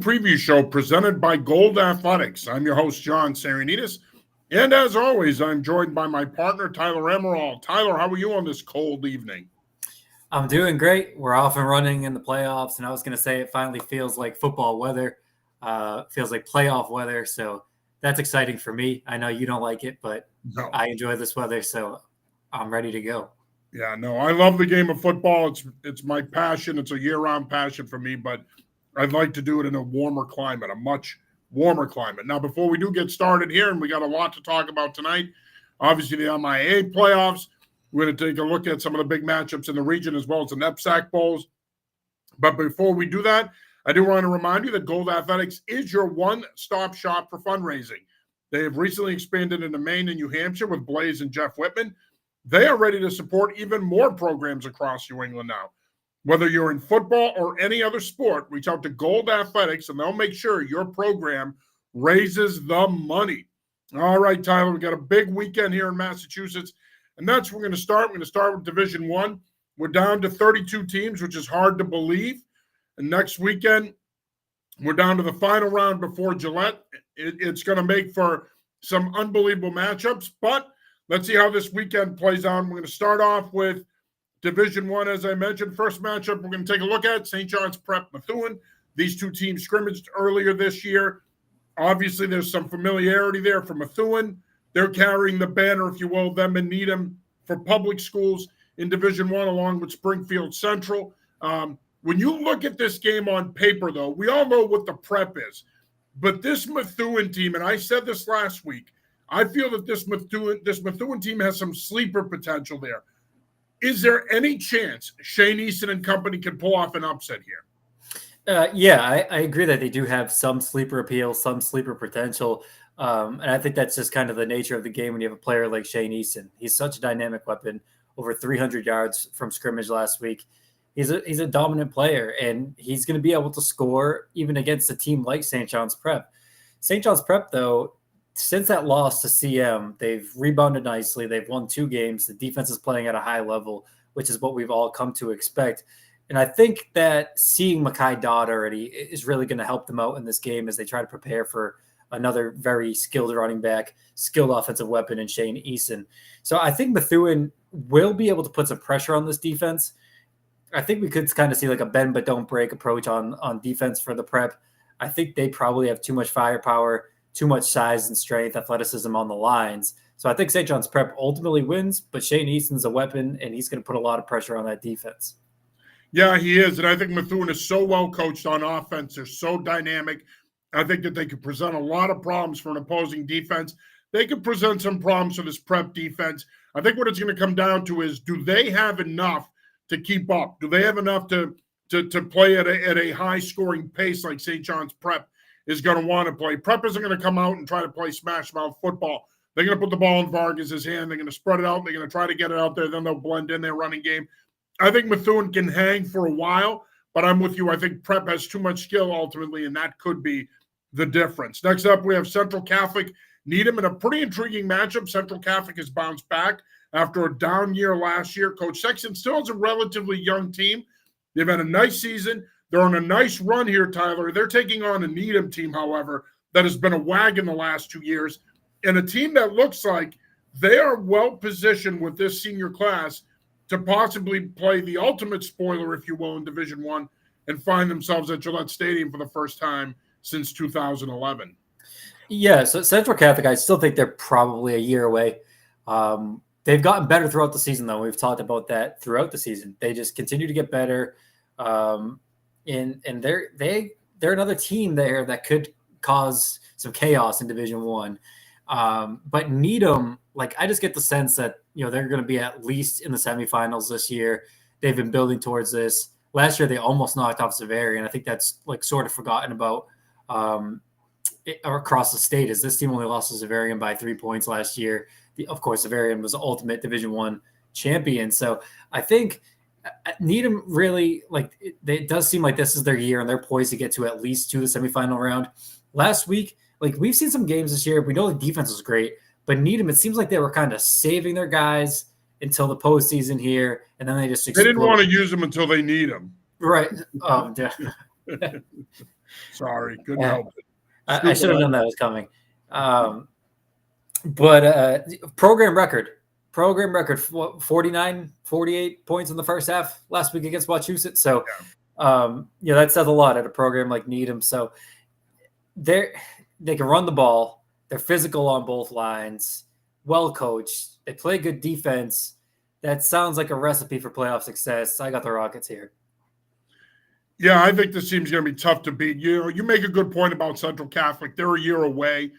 Preview show presented by Gold Athletics. I'm your host, John Saranitas. And as always, I'm joined by my partner, Tyler Emerald. Tyler, how are you on this cold evening? I'm doing great. We're off and running in the playoffs. And I was going to say it finally feels like football weather, feels like playoff weather. So that's exciting for me. I know you don't like it, but no. I enjoy this weather. So I'm ready to go. Yeah, no, I love the game of football. It's my passion. It's a year-round passion for me, but I'd like to do it in a warmer climate, a much warmer climate. Now, before we do get started here, and we got a lot to talk about tonight, obviously the MIA playoffs. We're going to take a look at some of the big matchups in the region as well as the NEPSAC Bowls. But before we do that, I do want to remind you that Gold Athletics is your one-stop shop for fundraising. They have recently expanded into Maine and New Hampshire with Blaze and Jeff Whitman. They are ready to support even more programs across New England now. Whether you're in football or any other sport, reach out to Gold Athletics, and they'll make sure your program raises the money. All right, Tyler, we got a big weekend here in Massachusetts, and that's where we're going to start. We're going to start with Division I. We're down to 32 teams, which is hard to believe. And next weekend, we're down to the final round before Gillette. It's going to make for some unbelievable matchups, but let's see how this weekend plays out. We're going to start off with Division I, as I mentioned. First matchup we're going to take a look at, St. John's Prep Methuen. These two teams scrimmaged earlier this year. Obviously, there's some familiarity there for Methuen. They're carrying the banner, if you will, them and Needham for public schools in Division I, along with Springfield Central. When you look at this game on paper, though, we all know what the prep is. But this Methuen team, and I said this last week, I feel that this Methuen team has some sleeper potential there. Is there any chance Shane Easton and company can pull off an upset here? Yeah, I agree that they do have some sleeper appeal, some sleeper potential. And I think that's just kind of the nature of the game when you have a player like Shane Easton. He's such a dynamic weapon, over 300 yards from scrimmage last week. He's a dominant player, and he's going to be able to score even against a team like St. John's Prep. St. John's Prep, though, since that loss to CM, they've rebounded nicely. They've won 2 games. The defense is playing at a high level, which is what we've all come to expect. And I think that seeing Mekhi Dodd already is really going to help them out in this game as they try to prepare for another very skilled running back, skilled offensive weapon in Shane Easton. So I think Methuen will be able to put some pressure on this defense. I think we could kind of see like a bend but don't break approach on defense for the Prep. I think they probably have too much firepower, too much size and strength, athleticism on the lines. So I think St. John's Prep ultimately wins, but Shane Easton's a weapon, and he's going to put a lot of pressure on that defense. Yeah, he is, and I think Methuen is so well coached on offense. They're so dynamic. I think that they could present a lot of problems for an opposing defense. They could present some problems for this Prep defense. I think what it's going to come down to is, do they have enough to keep up? Do they have enough to play at a high-scoring pace like St. John's Prep is going to want to play? Prep isn't going to come out and try to play smash-mouth football. They're going to put the ball in Vargas' hand. They're going to spread it out. They're going to try to get it out there. Then they'll blend in their running game. I think Methuen can hang for a while, but I'm with you. I think Prep has too much skill ultimately, and that could be the difference. Next up, we have Central Catholic Needham in a pretty intriguing matchup. Central Catholic has bounced back after a down year last year. Coach Sexton still has a relatively young team. They've had a nice season. They're on a nice run here, Tyler. They're taking on a Needham team, however, that has been a wagon the last 2 years, and a team that looks like they are well positioned with this senior class to possibly play the ultimate spoiler, if you will, in Division I and find themselves at Gillette Stadium for the first time since 2011. Yeah, so Central Catholic, I still think they're probably a year away. They've gotten better throughout the season, though. We've talked about that throughout the season. They just continue to get better, and they're another team there that could cause some chaos in Division I. But Needham, like, I just get the sense that they're going to be at least in the semifinals this year. They've been building towards this. Last year they almost knocked off Xaverian. I think that's like sort of forgotten about across the state, as this team only lost to Xaverian by 3 points last year. Of course, Xaverian was the ultimate Division I champion. So I think Needham really, it does seem like this is their year, and they're poised to get to at least to the semifinal round. Last week, we've seen some games this year. We know the defense was great, but Needham, it seems like they were kind of saving their guys until the postseason here, and then they just exploded. They didn't want to use them until they need them. Right. Sorry, couldn't Yeah, help it. I should have known that was coming. But program record, 49, 48 points in the first half last week against Wachusett. So, that says a lot at a program like Needham. So they can run the ball. They're physical on both lines, well coached. They play good defense. That sounds like a recipe for playoff success. I got the Rockets here. Yeah, I think this team's going to be tough to beat. You make a good point about Central Catholic. They're a year away,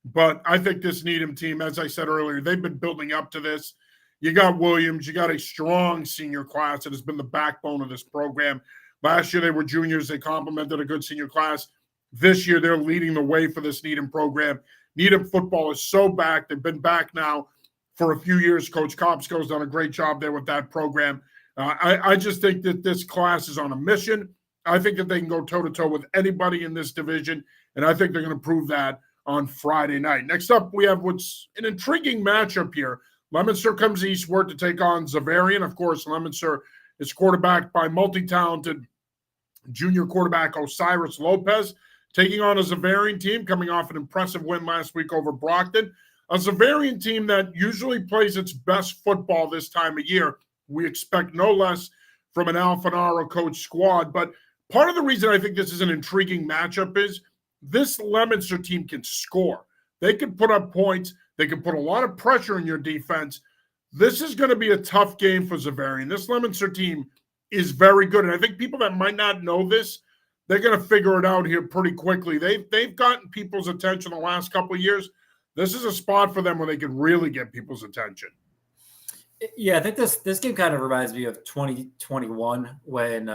but I think this Needham team, as I said earlier, they've been building up to this. You got Williams. You got a strong senior class that has been the backbone of this program. Last year, they were juniors. They complemented a good senior class. This year, they're leading the way for this Needham program. Needham football is so back. They've been back now for a few years. Coach Kopsko's done a great job there with that program. I just think that this class is on a mission. I think that they can go toe-to-toe with anybody in this division, and I think they're going to prove that on Friday night. Next up, we have what's an intriguing matchup here. Leominster comes eastward to take on Xaverian. Of course, Leominster is quarterbacked by multi-talented junior quarterback Osiris Lopez, taking on a Xaverian team coming off an impressive win last week over Brockton. A Xaverian team that usually plays its best football this time of year. We expect no less from an Alfanaro coach squad, but part of the reason I think this is an intriguing matchup is this Leominster team can score. They can put up points. They can put a lot of pressure on your defense. This is going to be a tough game for Xaverian. This Leominster team is very good, and I think people that might not know this, they're going to figure it out here pretty quickly. They've gotten people's attention the last couple of years. This is a spot for them where they can really get people's attention. Yeah, I think this game kind of reminds me of 2021 when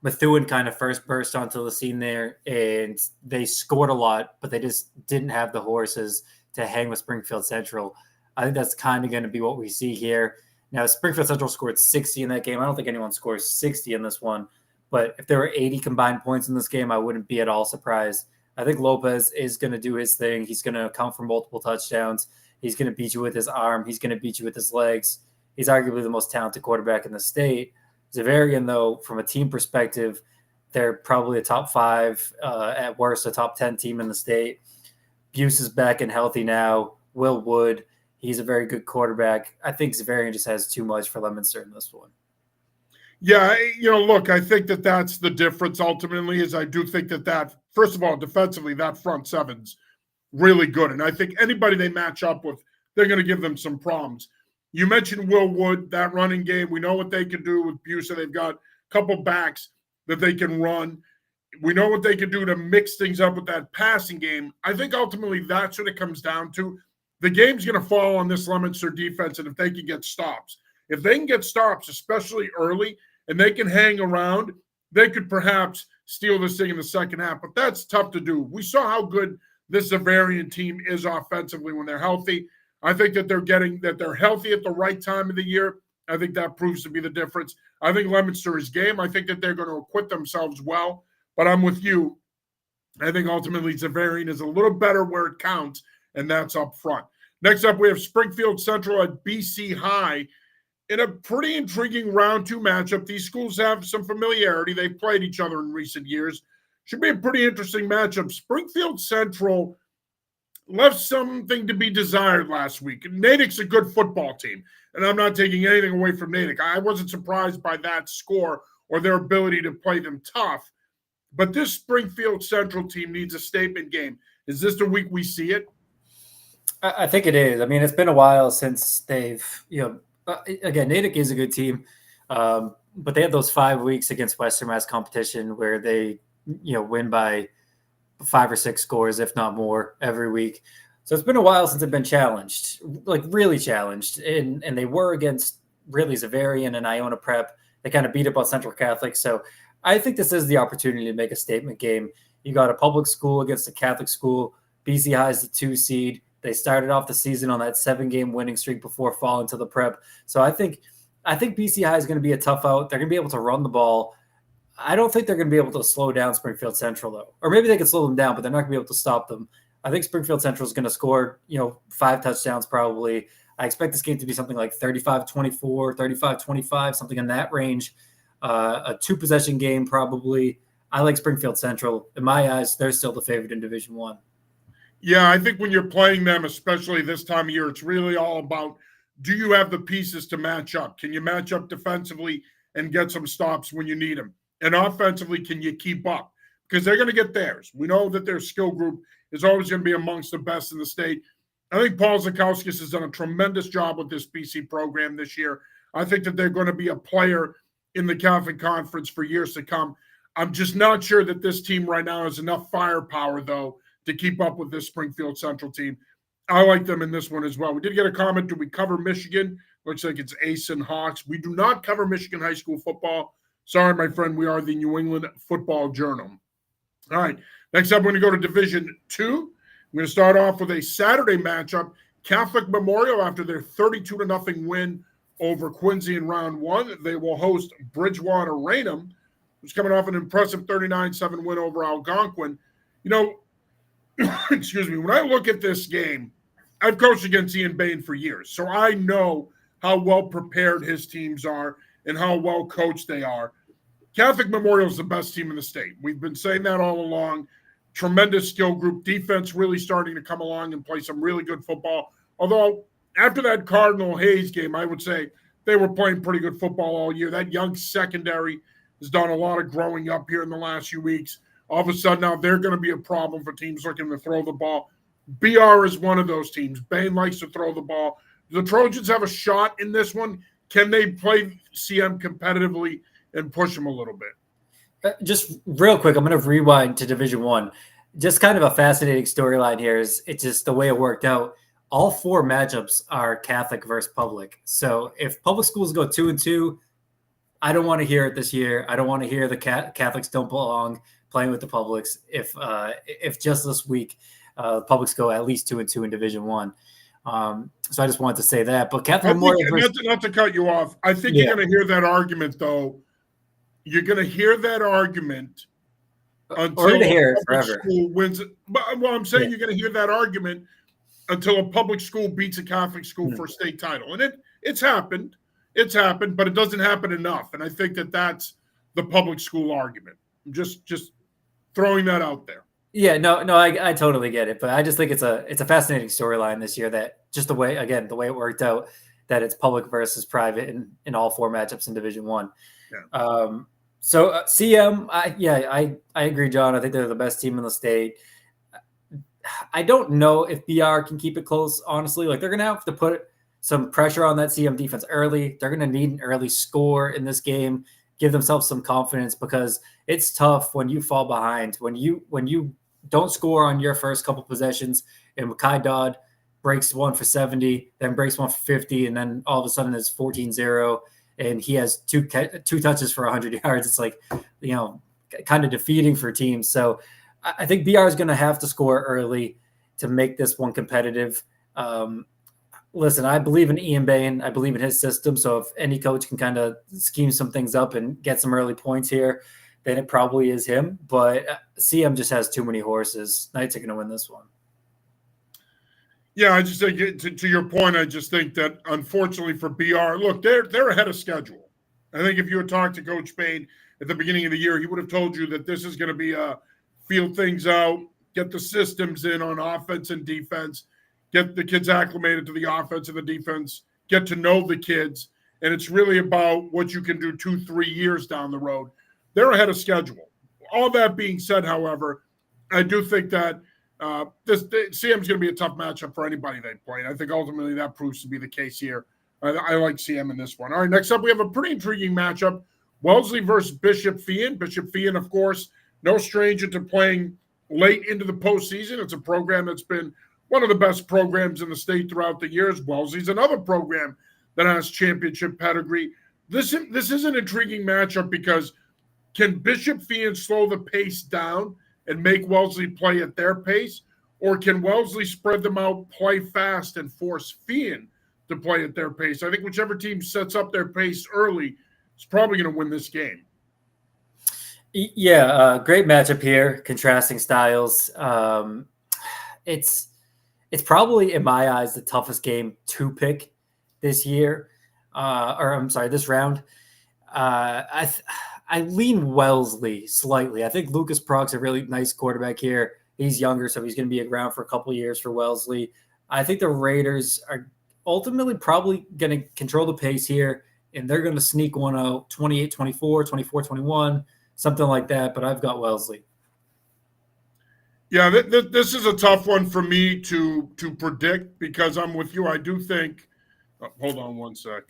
Methuen kind of first burst onto the scene there, and they scored a lot, but they just didn't have the horses to hang with Springfield Central. I think that's kind of going to be what we see here. Now, Springfield Central scored 60 in that game. I don't think anyone scores 60 in this one, but if there were 80 combined points in this game, I wouldn't be at all surprised. I think Lopez is going to do his thing. He's going to account for multiple touchdowns. He's going to beat you with his arm. He's going to beat you with his legs. He's arguably the most talented quarterback in the state. Xaverian, though, from a team perspective, they're probably a top 5, at worst, a top 10 team in the state. Buse is back and healthy now. Will Wood, he's a very good quarterback. I think Xaverian just has too much for Leominster in this one. Yeah, look, I think that that's the difference ultimately is I do think that first of all, defensively, that front seven's really good. And I think anybody they match up with, they're going to give them some problems. You mentioned Will Wood, that running game. We know what they can do with Busa. They've got a couple backs that they can run. We know what they can do to mix things up with that passing game. I think ultimately that's what it comes down to. The game's going to fall on this Leominster defense, and if they can get stops. If they can get stops, especially early, and they can hang around, they could perhaps steal this thing in the second half. But that's tough to do. We saw how good this Xaverian team is offensively when they're healthy. I think that they're healthy at the right time of the year. I think that proves to be the difference. I think Leominster is game. I think that they're going to acquit themselves well. But I'm with you. I think ultimately Xaverian is a little better where it counts, and that's up front. Next up, we have Springfield Central at BC High in a pretty intriguing round 2 matchup. These schools have some familiarity. They've played each other in recent years. Should be a pretty interesting matchup. Springfield Central left something to be desired last week. Natick's a good football team, and I'm not taking anything away from Natick. I wasn't surprised by that score or their ability to play them tough. But this Springfield Central team needs a statement game. Is this the week we see it? I think it is. I mean, it's been a while since they've, again, Natick is a good team, but they had those 5 weeks against Western Mass competition where they, win by 5 or 6 scores, if not more, every week. So it's been a while since they've been challenged, like really challenged. And they were against really Xaverian and Iona Prep. They kind of beat up on Central Catholic. So I think this is the opportunity to make a statement game. You got a public school against a Catholic school. BC High is the 2 seed. They started off the season on that 7-game winning streak before falling to the Prep. So I think BC High is going to be a tough out. They're going to be able to run the ball. I don't think they're going to be able to slow down Springfield Central, though. Or maybe they can slow them down, but they're not going to be able to stop them. I think Springfield Central is going to score, 5 touchdowns probably. I expect this game to be something like 35-24, 35-25, something in that range. A 2-possession game probably. I like Springfield Central. In my eyes, they're still the favorite in Division I. Yeah, I think when you're playing them, especially this time of year, it's really all about, do you have the pieces to match up? Can you match up defensively and get some stops when you need them? And offensively, can you keep up? Because they're going to get theirs. We know that their skill group is always going to be amongst the best in the state. I think Paul Zukowskis has done a tremendous job with this BC program this year. I think that they're going to be a player in the Catholic Conference for years to come. I'm just not sure that this team right now has enough firepower, though, to keep up with this Springfield Central team. I like them in this one as well. We did get a comment, do we cover Michigan? Looks like it's Ace and Hawks. We do not cover Michigan high school football. Sorry, my friend, we are the New England Football Journal. All right, next up, we're going to go to Division II. I'm going to start off with a Saturday matchup. Catholic Memorial, after their 32-0 win over Quincy in round one, they will host Bridgewater Raynham, who's coming off an impressive 39-7 win over Algonquin. You know, excuse me, when I look at this game, I've coached against Ian Bain for years, so I know how well prepared his teams are and how well coached they are. Catholic Memorial is the best team in the state. We've been saying that all along. Tremendous skill group, defense really starting to come along and play some really good football. Although after that Cardinal Hayes game, I would say they were playing pretty good football all year. That young secondary has done a lot of growing up here in the last few weeks. All of a sudden now they're going to be a problem for teams looking to throw the ball. BR is one of those teams. Bain likes to throw the ball. The Trojans have a shot in this one. Can they play CM competitively and push them a little bit? Just real quick, I'm going to rewind to Division I. Just kind of a fascinating storyline here is it's just the way it worked out. All four matchups are Catholic versus public. So if public schools go 2-2, I don't want to hear it this year. I don't want to hear the Catholics don't belong playing with the publics. If just this week publics go at least 2-2 in Division I. So I just wanted to say that. But Catholic Memorial, not to cut you off, I think you're going to hear that argument though. You're going to hear that argument until a public school wins. Well, I'm saying you're going to hear that argument until a public school beats a Catholic school for a state title. And it's happened. It's happened, but it doesn't happen enough. And I think that that's the public school argument. I'm just throwing that out there. Yeah, no, I totally get it. But I just think it's a fascinating storyline this year that just the way it worked out, that it's public versus private in all four matchups in Division I. Yeah. So CM, I agree, John. I think they're the best team in the state. I don't know if BR can keep it close, honestly. Like, they're going to have to put some pressure on that CM defense early. They're going to need an early score in this game, give themselves some confidence, because it's tough when you fall behind. When you don't score on your first couple possessions, and Makai Dodd breaks one for 70, then breaks one for 50, and then all of a sudden it's 14-0. And he has two touches for 100 yards. It's like, kind of defeating for teams. So I think BR is going to have to score early to make this one competitive. Listen, I believe in Ian Bain. I believe in his system. So if any coach can kind of scheme some things up and get some early points here, then it probably is him. But CM just has too many horses. Knights are going to win this one. Yeah, I just think to your point, I just think that unfortunately for BR, look, they're ahead of schedule. I think if you had talked to Coach Bain at the beginning of the year, he would have told you that this is going to be feel things out, get the systems in on offense and defense, get the kids acclimated to the offense and the defense, get to know the kids, and it's really about what you can do 2-3 years down the road. They're ahead of schedule. All that being said, however, I do think that CM is going to be a tough matchup for anybody they play. And I think ultimately that proves to be the case here. I like CM in this one. All right, next up we have a pretty intriguing matchup. Wellesley versus Bishop Feehan. Bishop Feehan, of course, no stranger to playing late into the postseason. It's a program that's been one of the best programs in the state throughout the years. Wellesley's another program that has championship pedigree. This is an intriguing matchup because can Bishop Feehan slow the pace down and make Wellesley play at their pace? Or can Wellesley spread them out, play fast, and force Feehan to play at their pace? I think whichever team sets up their pace early is probably going to win this game. Yeah, great matchup here, contrasting styles. It's probably, in my eyes, the toughest game to pick this year, this round. I lean Wellesley slightly. I think Lucas Prock's a really nice quarterback here. He's younger, so he's going to be around for a couple of years for Wellesley. I think the Raiders are ultimately probably going to control the pace here, and they're going to sneak one out 28-24, 24-21, something like that, but I've got Wellesley. Yeah, this is a tough one for me to predict because I'm with you. I do think hold on one sec.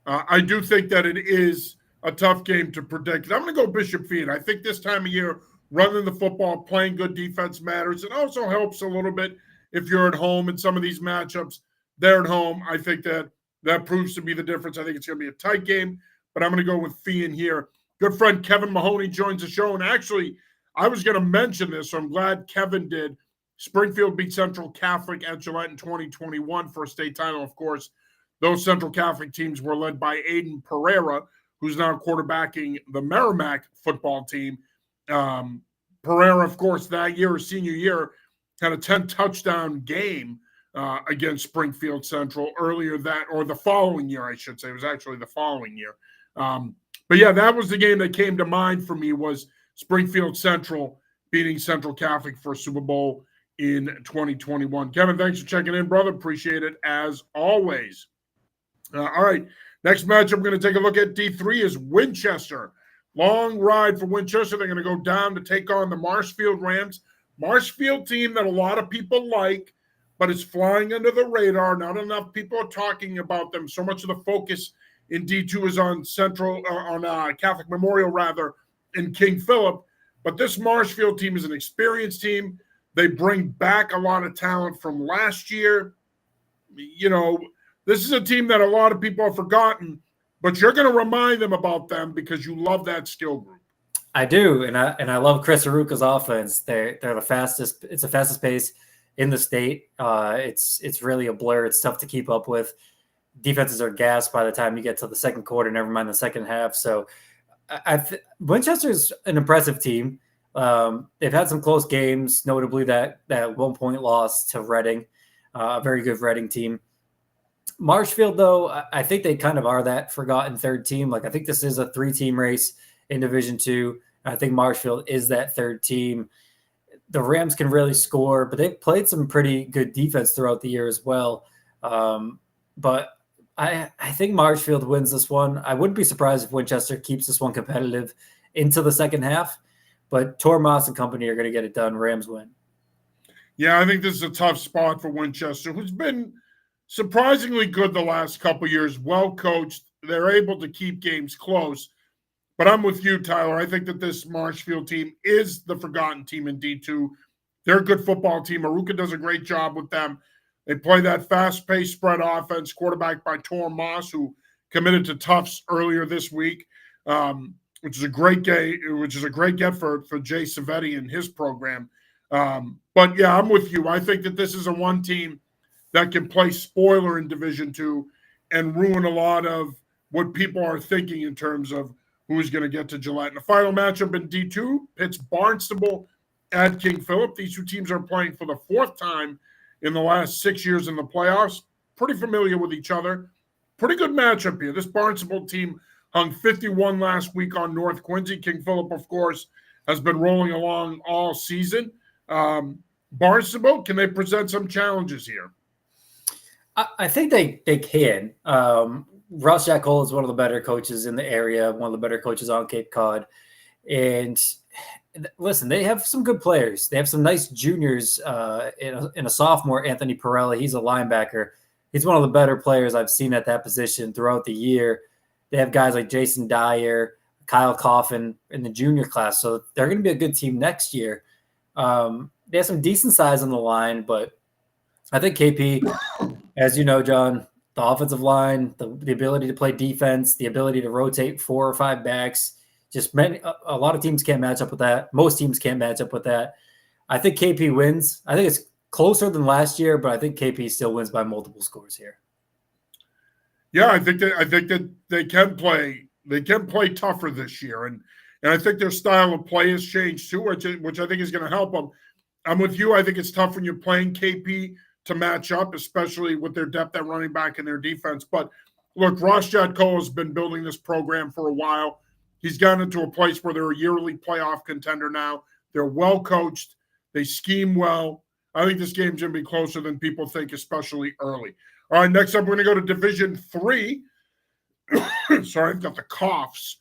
I do think that it is a tough game to predict. I'm going to go Bishop Feed. I think this time of year, running the football, playing good defense matters. It also helps a little bit if you're at home in some of these matchups. They're at home. I think that proves to be the difference. I think it's going to be a tight game, but I'm going to go with Fian here. Good friend Kevin Mahoney joins the show. And actually, I was going to mention this, so I'm glad Kevin did. Springfield beat Central Catholic at Gillette in 2021 for a state title, of course. Those Central Catholic teams were led by Aiden Pereira, who's now quarterbacking the Merrimack football team. Pereira, of course, that year, his senior year, had a 10-touchdown game against Springfield Central earlier the following year, I should say. It was actually the following year. But yeah, that was the game that came to mind for me, was Springfield Central beating Central Catholic for Super Bowl in 2021. Kevin, thanks for checking in, brother. Appreciate it as always. All right, next matchup we're going to take a look at D3 is Winchester. Long ride for Winchester. They're going to go down to take on the Marshfield Rams. Marshfield team that a lot of people like, but it's flying under the radar. Not enough people are talking about them. So much of the focus in D2 is on Catholic Memorial, rather, in King Philip. But this Marshfield team is an experienced team. They bring back a lot of talent from last year. You know, this is a team that a lot of people have forgotten, but you're going to remind them about them because you love that skill group. I do, and I love Chris Aruka's offense. They're the fastest. It's the fastest pace in the state. It's really a blur. It's tough to keep up with. Defenses are gassed by the time you get to the second quarter. Never mind the second half. So, Winchester's an impressive team. They've had some close games, notably that 1-point loss to Reading, a very good Reading team. Marshfield, though, I think they kind of are that forgotten third team. Like, I think this is a 3-team race in Division II. I think Marshfield is that third team. The Rams can really score, but they've played some pretty good defense throughout the year as well. But I think Marshfield wins this one. I wouldn't be surprised if Winchester keeps this one competitive into the second half. But Tormas and company are going to get it done. Rams win. Yeah, I think this is a tough spot for Winchester, who's been surprisingly good the last couple of years, well coached. They're able to keep games close. But I'm with you, Tyler. I think that this Marshfield team is the forgotten team in D2. They're a good football team. Aruka does a great job with them. They play that fast-paced spread offense, quarterbacked by Tor Moss, who committed to Tufts earlier this week, which is a great get for Jay Savetti and his program. But yeah, I'm with you. I think that this is a one team that can play spoiler in Division II and ruin a lot of what people are thinking in terms of who's going to get to Gillette. And the final matchup in D2, it's Barnstable at King Philip. These two teams are playing for the 4th time in the last 6 years in the playoffs. Pretty familiar with each other. Pretty good matchup here. This Barnstable team hung 51 last week on North Quincy. King Philip, of course, has been rolling along all season. Barnstable, can they present some challenges here? I think they can. Ross Jack Cole is one of the better coaches in the area, one of the better coaches on Cape Cod. And listen, they have some good players. They have some nice juniors in a sophomore, Anthony Pirelli. He's a linebacker. He's one of the better players I've seen at that position throughout the year. They have guys like Jason Dyer, Kyle Coffin in the junior class. So they're going to be a good team next year. They have some decent size on the line, but I think KP, as you know, John, the offensive line, the ability to play defense, the ability to rotate 4 or 5 backs, a lot of teams can't match up with that. Most teams can't match up with that. I think KP wins. I think it's closer than last year, but I think KP still wins by multiple scores here. Yeah, I think that they can play tougher this year, and I think their style of play has changed too, which I think is going to help them. I'm with you. I think it's tough when you're playing KP to match up, especially with their depth at running back and their defense. But look, Ross Jatko has been building this program for a while. He's gotten into a place where they're a yearly playoff contender now. They're well coached. They scheme well. I think this game's going to be closer than people think, especially early. All right, next up, we're going to go to Division 3. Sorry, I've got the coughs.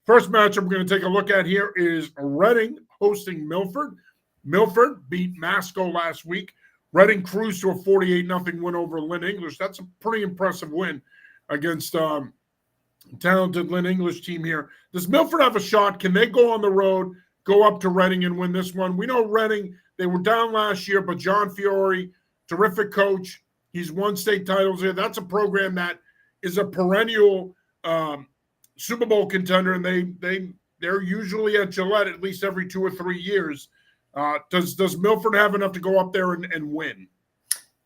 First matchup we're going to take a look at here is Reading hosting Milford. Milford beat Masco last week. Reading cruised to a 48-0 win over Lynn English. That's a pretty impressive win against talented Lynn English team here. Does Milford have a shot? Can they go on the road, go up to Reading and win this one? We know Reading, they were down last year, but John Fiore, terrific coach. He's won state titles here. That's a program that is a perennial Super Bowl contender, and they're usually at Gillette at least every 2 or 3 years. Does Milford have enough to go up there and win?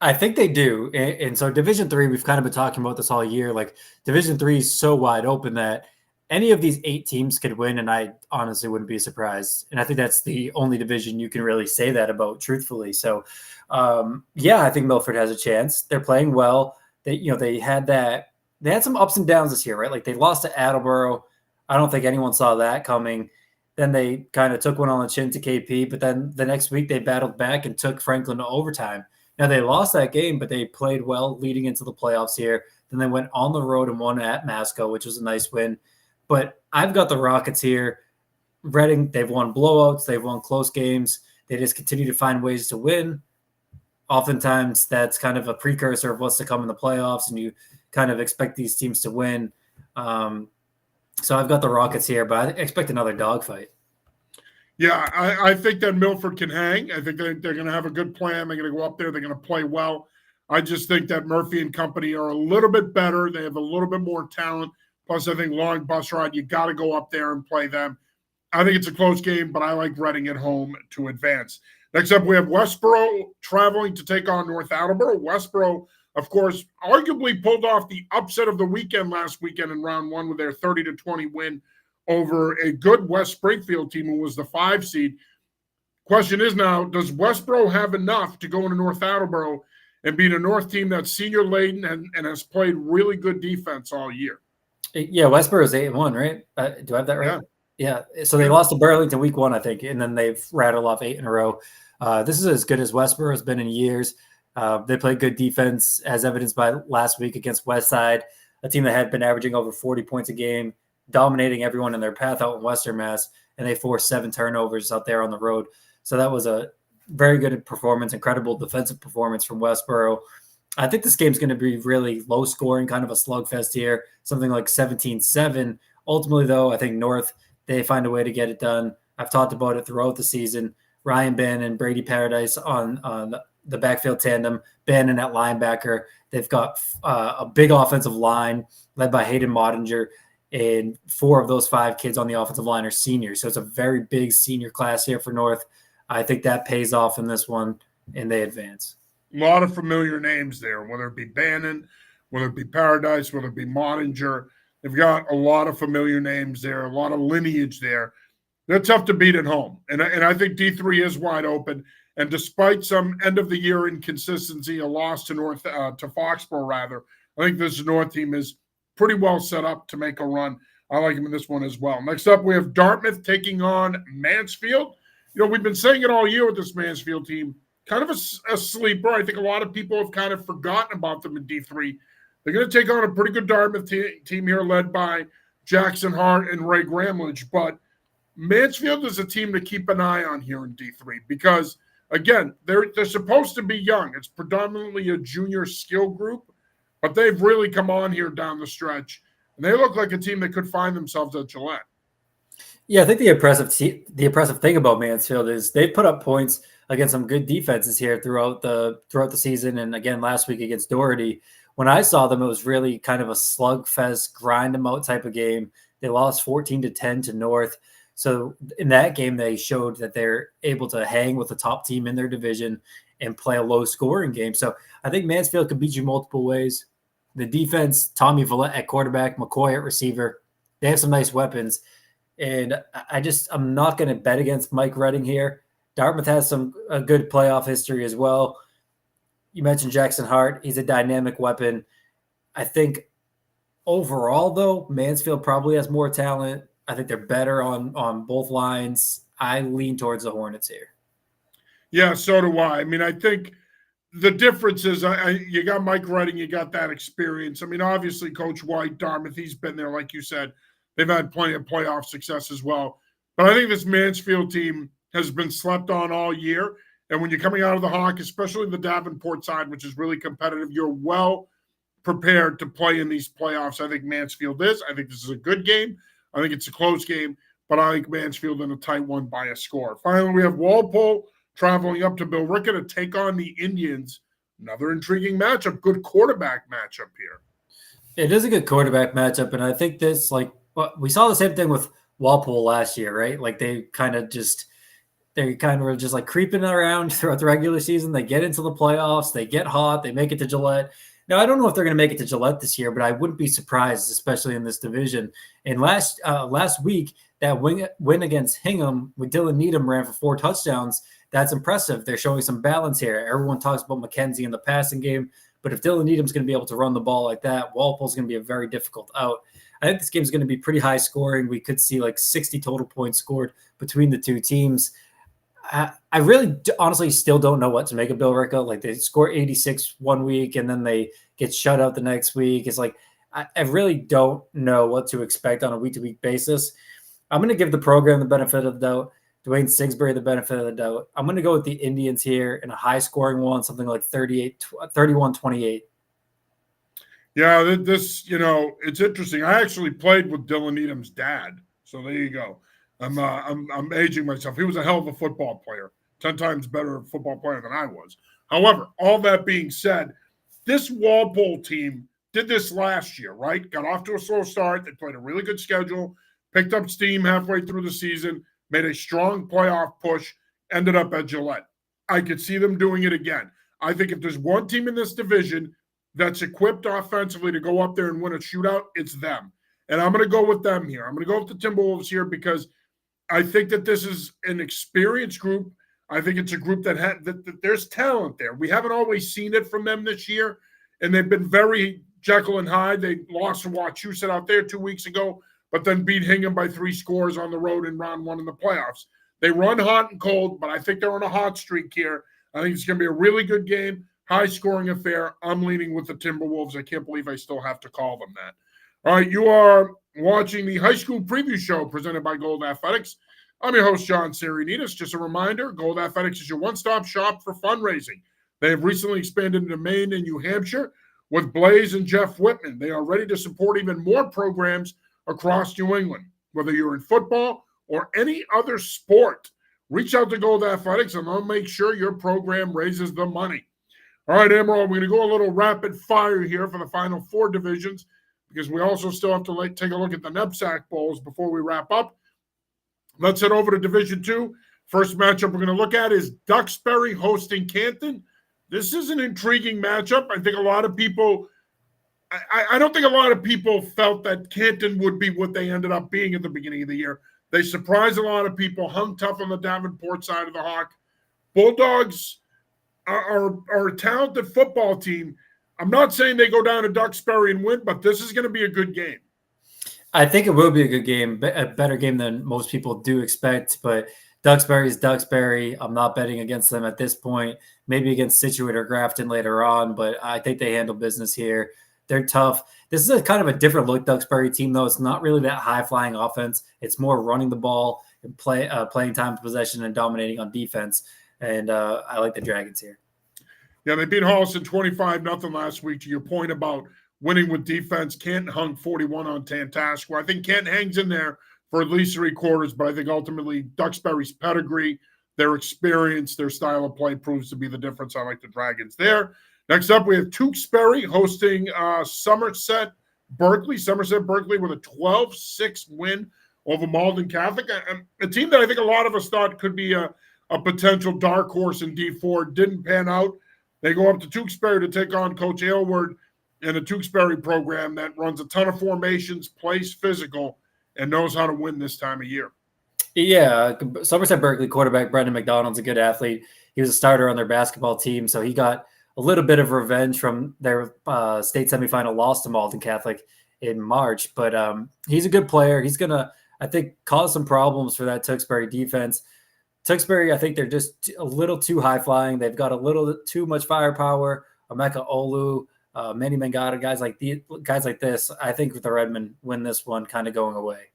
I think they do. And so Division 3, we've kind of been talking about this all year. Like Division 3 is so wide open that any of these 8 teams could win, and I honestly wouldn't be surprised. And I think that's the only division you can really say that about, truthfully. So, I think Milford has a chance. They're playing well. They had some ups and downs this year, right? Like they lost to Attleboro. I don't think anyone saw that coming. Then they kind of took one on the chin to KP, but then the next week they battled back and took Franklin to overtime. Now they lost that game, but they played well leading into the playoffs here. Then they went on the road and won at Masco, which was a nice win. But I've got the Rockets here. Reading, they've won blowouts. They've won close games. They just continue to find ways to win. Oftentimes that's kind of a precursor of what's to come in the playoffs, and you kind of expect these teams to win. So I've got the Rockets here, but I expect another dogfight. Yeah, I think that Milford can hang. I think they're going to have a good plan. They're going to go up there. They're going to play well. I just think that Murphy and company are a little bit better. They have a little bit more talent. Plus, I think long bus ride, you got to go up there and play them. I think it's a close game, but I like Reading at home to advance. Next up, we have Westboro traveling to take on North Attleboro. Westboro, of course, arguably pulled off the upset of the weekend last weekend in round 1 with their 30-20 win over a good West Springfield team who was the 5 seed. Question is now, does Westboro have enough to go into North Attleboro and beat a North team that's senior laden and has played really good defense all year? Yeah, Westboro is 8-1, right? Do I have that right? Yeah. So they lost to Burlington week 1, I think, and then they've rattled off 8 in a row. This is as good as Westboro has been in years. They played good defense, as evidenced by last week against Westside, a team that had been averaging over 40 points a game, dominating everyone in their path out in Western Mass, and they forced 7 turnovers out there on the road. So that was a very good performance, incredible defensive performance from Westboro. I think this game's going to be really low scoring, kind of a slugfest here, something like 17-7. Ultimately, though, I think North, they find a way to get it done. I've talked about it throughout the season. Ryan Bannon and Brady Paradise on the backfield tandem, Bannon at linebacker. They've got a big offensive line led by Hayden Mottinger, and 4 of those 5 kids on the offensive line are seniors. So it's a very big senior class here for North. I think that pays off in this one, and they advance. A lot of familiar names there, whether it be Bannon, whether it be Paradise, whether it be Mottinger. They've got a lot of familiar names there, a lot of lineage there. They're tough to beat at home. And I think D3 is wide open. And despite some end-of-the-year inconsistency, a loss to Foxborough, rather, I think this North team is pretty well set up to make a run. I like them in this one as well. Next up, we have Dartmouth taking on Mansfield. We've been saying it all year with this Mansfield team. Kind of a sleeper. I think a lot of people have kind of forgotten about them in D3. They're going to take on a pretty good Dartmouth team here led by Jackson Hart and Ray Gramlich. But Mansfield is a team to keep an eye on here in D3 because, again, they're supposed to be young. It's predominantly a junior skill group, but they've really come on here down the stretch. And they look like a team that could find themselves at Gillette. Yeah, I think the impressive thing about Mansfield is they put up points against some good defenses here throughout the season, and again last week against Doherty. When I saw them, it was really kind of a slugfest, grind them out type of game. They lost 14-10 to North. So in that game, they showed that they're able to hang with the top team in their division and play a low-scoring game. So I think Mansfield could beat you multiple ways. The defense, Tommy Vallette at quarterback, McCoy at receiver, they have some nice weapons. And I'm not going to bet against Mike Redding here. Dartmouth has a good playoff history as well. You mentioned Jackson Hart. He's a dynamic weapon. I think Overall, though, Mansfield probably has more talent. I think they're better on both lines. I lean towards the Hornets here. Yeah, so do I. I mean, I think the difference is you got Mike Redding, you got that experience. I mean, obviously, Coach White, Dartmouth, he's been there, like you said. They've had plenty of playoff success as well. But I think this Mansfield team has been slept on all year. And when you're coming out of the Hawk, especially the Davenport side, which is really competitive, you're well prepared to play in these playoffs. I think Mansfield is. I think this is a good game. I think it's a close game, but I think Mansfield in a tight one by a score. Finally, we have Walpole traveling up to Billerica to take on the Indians. Another intriguing matchup. Good quarterback matchup here. It is a good quarterback matchup, and I think this, like, we saw the same thing with Walpole last year, right? Like they kind of were just like creeping around throughout the regular season. They get into the playoffs, they get hot, they make it to Gillette. Now, I don't know if they're going to make it to Gillette this year, but I wouldn't be surprised, especially in this division. And last week, that win against Hingham with Dylan Needham ran for 4 touchdowns. That's impressive. They're showing some balance here. Everyone talks about McKenzie in the passing game, but if Dylan Needham's going to be able to run the ball like that, Walpole's going to be a very difficult out. I think this game is going to be pretty high scoring. We could see like 60 total points scored between the two teams. I really honestly still don't know what to make of Billerica. Like they score 86 one week and then they get shut out the next week. It's like I really don't know what to expect on a week-to-week basis. I'm going to give the program the benefit of the doubt, Dwayne Sigsbury the benefit of the doubt. I'm going to go with the Indians here in a high-scoring one, something like 31-28. Yeah, this, it's interesting. I actually played with Dylan Needham's dad, so there you go. I'm aging myself. He was a hell of a football player, 10 times better football player than I was. However, all that being said, this Walpole team did this last year, right? Got off to a slow start. They played a really good schedule, picked up steam halfway through the season, made a strong playoff push, ended up at Gillette. I could see them doing it again. I think if there's one team in this division that's equipped offensively to go up there and win a shootout, it's them. And I'm going to go with them here. I'm going to go with the Timberwolves here because I think that this is an experienced group. I think it's a group that there's talent there. We haven't always seen it from them this year, and they've been very Jekyll and Hyde. They lost to Wachusett out there 2 weeks ago, but then beat Hingham by 3 scores on the road in round 1 in the playoffs. They run hot and cold, but I think they're on a hot streak here. I think it's going to be a really good game, high-scoring affair. I'm leaning with the Timberwolves. I can't believe I still have to call them that. All right, you are watching the High School Preview Show presented by Gold Athletics. I'm your host, John Sirianides. Just a reminder, Gold Athletics is your one-stop shop for fundraising. They have recently expanded into Maine and New Hampshire with Blaze and Jeff Whitman. They are ready to support even more programs across New England. Whether you're in football or any other sport, reach out to Gold Athletics and they'll make sure your program raises the money. All right, Emerald, we're going to go a little rapid fire here for the final 4 divisions because we also still have to take a look at the NEPSAC Bowls before we wrap up. Let's head over to Division 2. First matchup we're going to look at is Duxbury hosting Canton. This is an intriguing matchup. I think a lot of people I don't think a lot of people felt that Canton would be what they ended up being at the beginning of the year. They surprised a lot of people, hung tough on the Davenport side of the Hawk. Bulldogs are a talented football team. I'm not saying they go down to Duxbury and win, but this is going to be a good game. I think it will be a good game, a better game than most people do expect, but Duxbury is Duxbury. I'm not betting against them at this point, maybe against Scituate or Grafton later on, but I think they handle business here. They're tough. This is a kind of a different look Duxbury team, though. It's not really that high-flying offense. It's more running the ball and playing time possession and dominating on defense, and I like the Dragons here. Yeah, they beat Holliston 25-0 last week. To your point about winning with defense, Canton hung 41 on Tantascwa. I think Canton hangs in there for at least 3 quarters, but I think ultimately Duxbury's pedigree, their experience, their style of play proves to be the difference. I like the Dragons there. Next up, we have Tewksbury hosting Somerset Berkeley. Somerset Berkeley with a 12-6 win over Malden Catholic, a team that I think a lot of us thought could be a potential dark horse in D4. Didn't pan out. They go up to Tewksbury to take on Coach Aylward and a Tewksbury program that runs a ton of formations, plays physical, and knows how to win this time of year. Yeah, Somerset Berkeley quarterback Brendan McDonald's a good athlete. He was a starter on their basketball team, so he got a little bit of revenge from their state semifinal loss to Malden Catholic in March. But he's a good player. He's going to, I think, cause some problems for that Tewksbury defense. Tewksbury, I think they're just a little too high flying. They've got a little too much firepower. Emeka Olu, Manny Mangata, guys like this. I think the Redmen win this one kind of going away.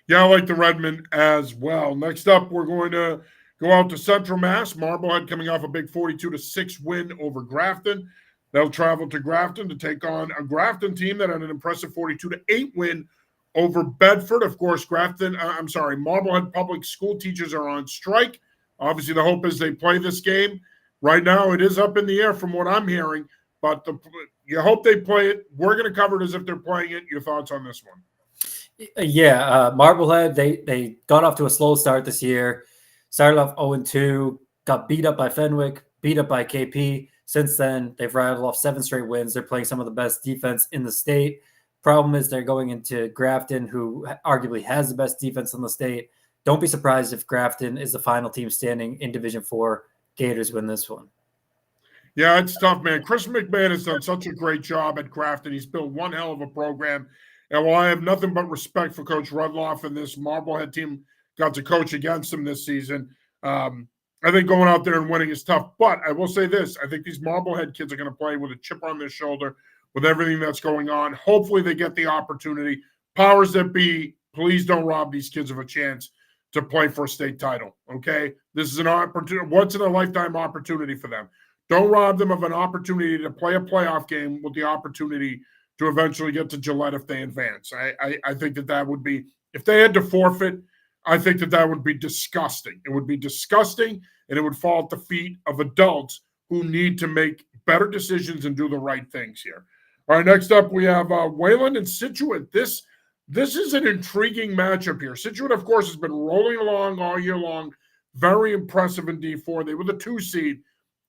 Yeah, I like the Redmen as well. Next up, we're going to go out to Central Mass. Marblehead coming off a big 42-6 win over Grafton. They'll travel to Grafton to take on a Grafton team that had an impressive 42-8 win over Bedford. Of course, Marblehead public school teachers are on strike. Obviously, the hope is they play this game. Right now, it is up in the air from what I'm hearing, but you hope they play it. We're going to cover it as if they're playing it. Your thoughts on this one? Yeah, Marblehead, they got off to a slow start this year. Started off 0-2, got beat up by Fenwick, beat up by KP. Since then, they've rattled off 7 straight wins. They're playing some of the best defense in the state. Problem is they're going into Grafton, who arguably has the best defense in the state. Don't be surprised if Grafton is the final team standing in Division 4. Gators win this one. Yeah, it's tough, man. Chris McMahon has done such a great job at Grafton. He's built one hell of a program. And while I have nothing but respect for Coach Rudloff and this Marblehead team got to coach against him this season, I think going out there and winning is tough. But I will say this. I think these Marblehead kids are going to play with a chip on their shoulder with everything that's going on. Hopefully they get the opportunity. Powers that be, please don't rob these kids of a chance to play for a state title, okay? This is an opportunity, once-in-a-lifetime opportunity for them. Don't rob them of an opportunity to play a playoff game with the opportunity to eventually get to Gillette if they advance. I think that would be, if they had to forfeit, I think that would be disgusting. It would be disgusting, and it would fall at the feet of adults who need to make better decisions and do the right things here. All right, next up we have Wayland and Scituate. This is an intriguing matchup here. Scituate, of course, has been rolling along all year long. Very impressive in D4. They were the 2 seed.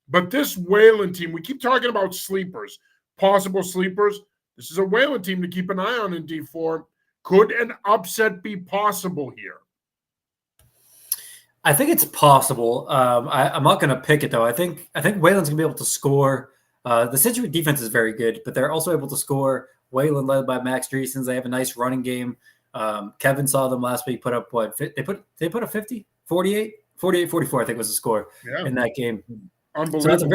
But this Wayland team, we keep talking about sleepers, possible sleepers. This is a Wayland team to keep an eye on in D4. Could an upset be possible here? I think it's possible. I'm not going to pick it, though. I think Wayland's going to be able to score. The Scituate defense is very good, but they're also able to score. Wayland led by Max Dreesens. They have a nice running game. Kevin saw them last week put up what? They put a 50, 48, 44, I think was the score in that game. Unbelievable. So that's a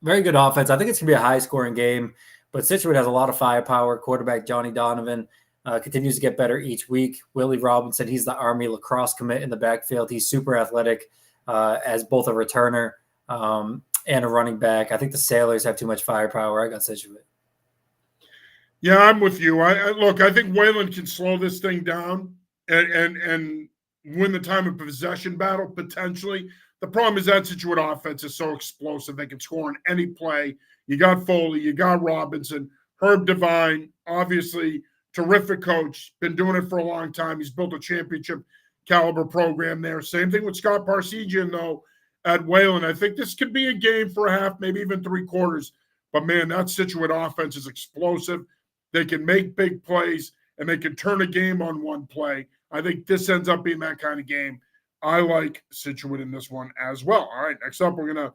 very good offense. I think it's going to be a high-scoring game, but Scituate has a lot of firepower. Quarterback Johnny Donovan continues to get better each week. Willie Robinson, he's the Army lacrosse commit in the backfield. He's super athletic as both a returner and a running back. I think the Sailors have too much firepower. I got Scituate. Yeah, I'm with you. I think Wayland can slow this thing down and win the time of possession battle, potentially. The problem is that Scituate offense is so explosive. They can score on any play. You got Foley, you got Robinson, Herb Devine, obviously terrific coach, been doing it for a long time. He's built a championship caliber program there. Same thing with Scott Parsegian, though, at Wayland. I think this could be a game for a half, maybe even 3 quarters. But, man, that Scituate offense is explosive. They can make big plays, and they can turn a game on one play. I think this ends up being that kind of game. I like Scituate in this one as well. All right, next up, we're going to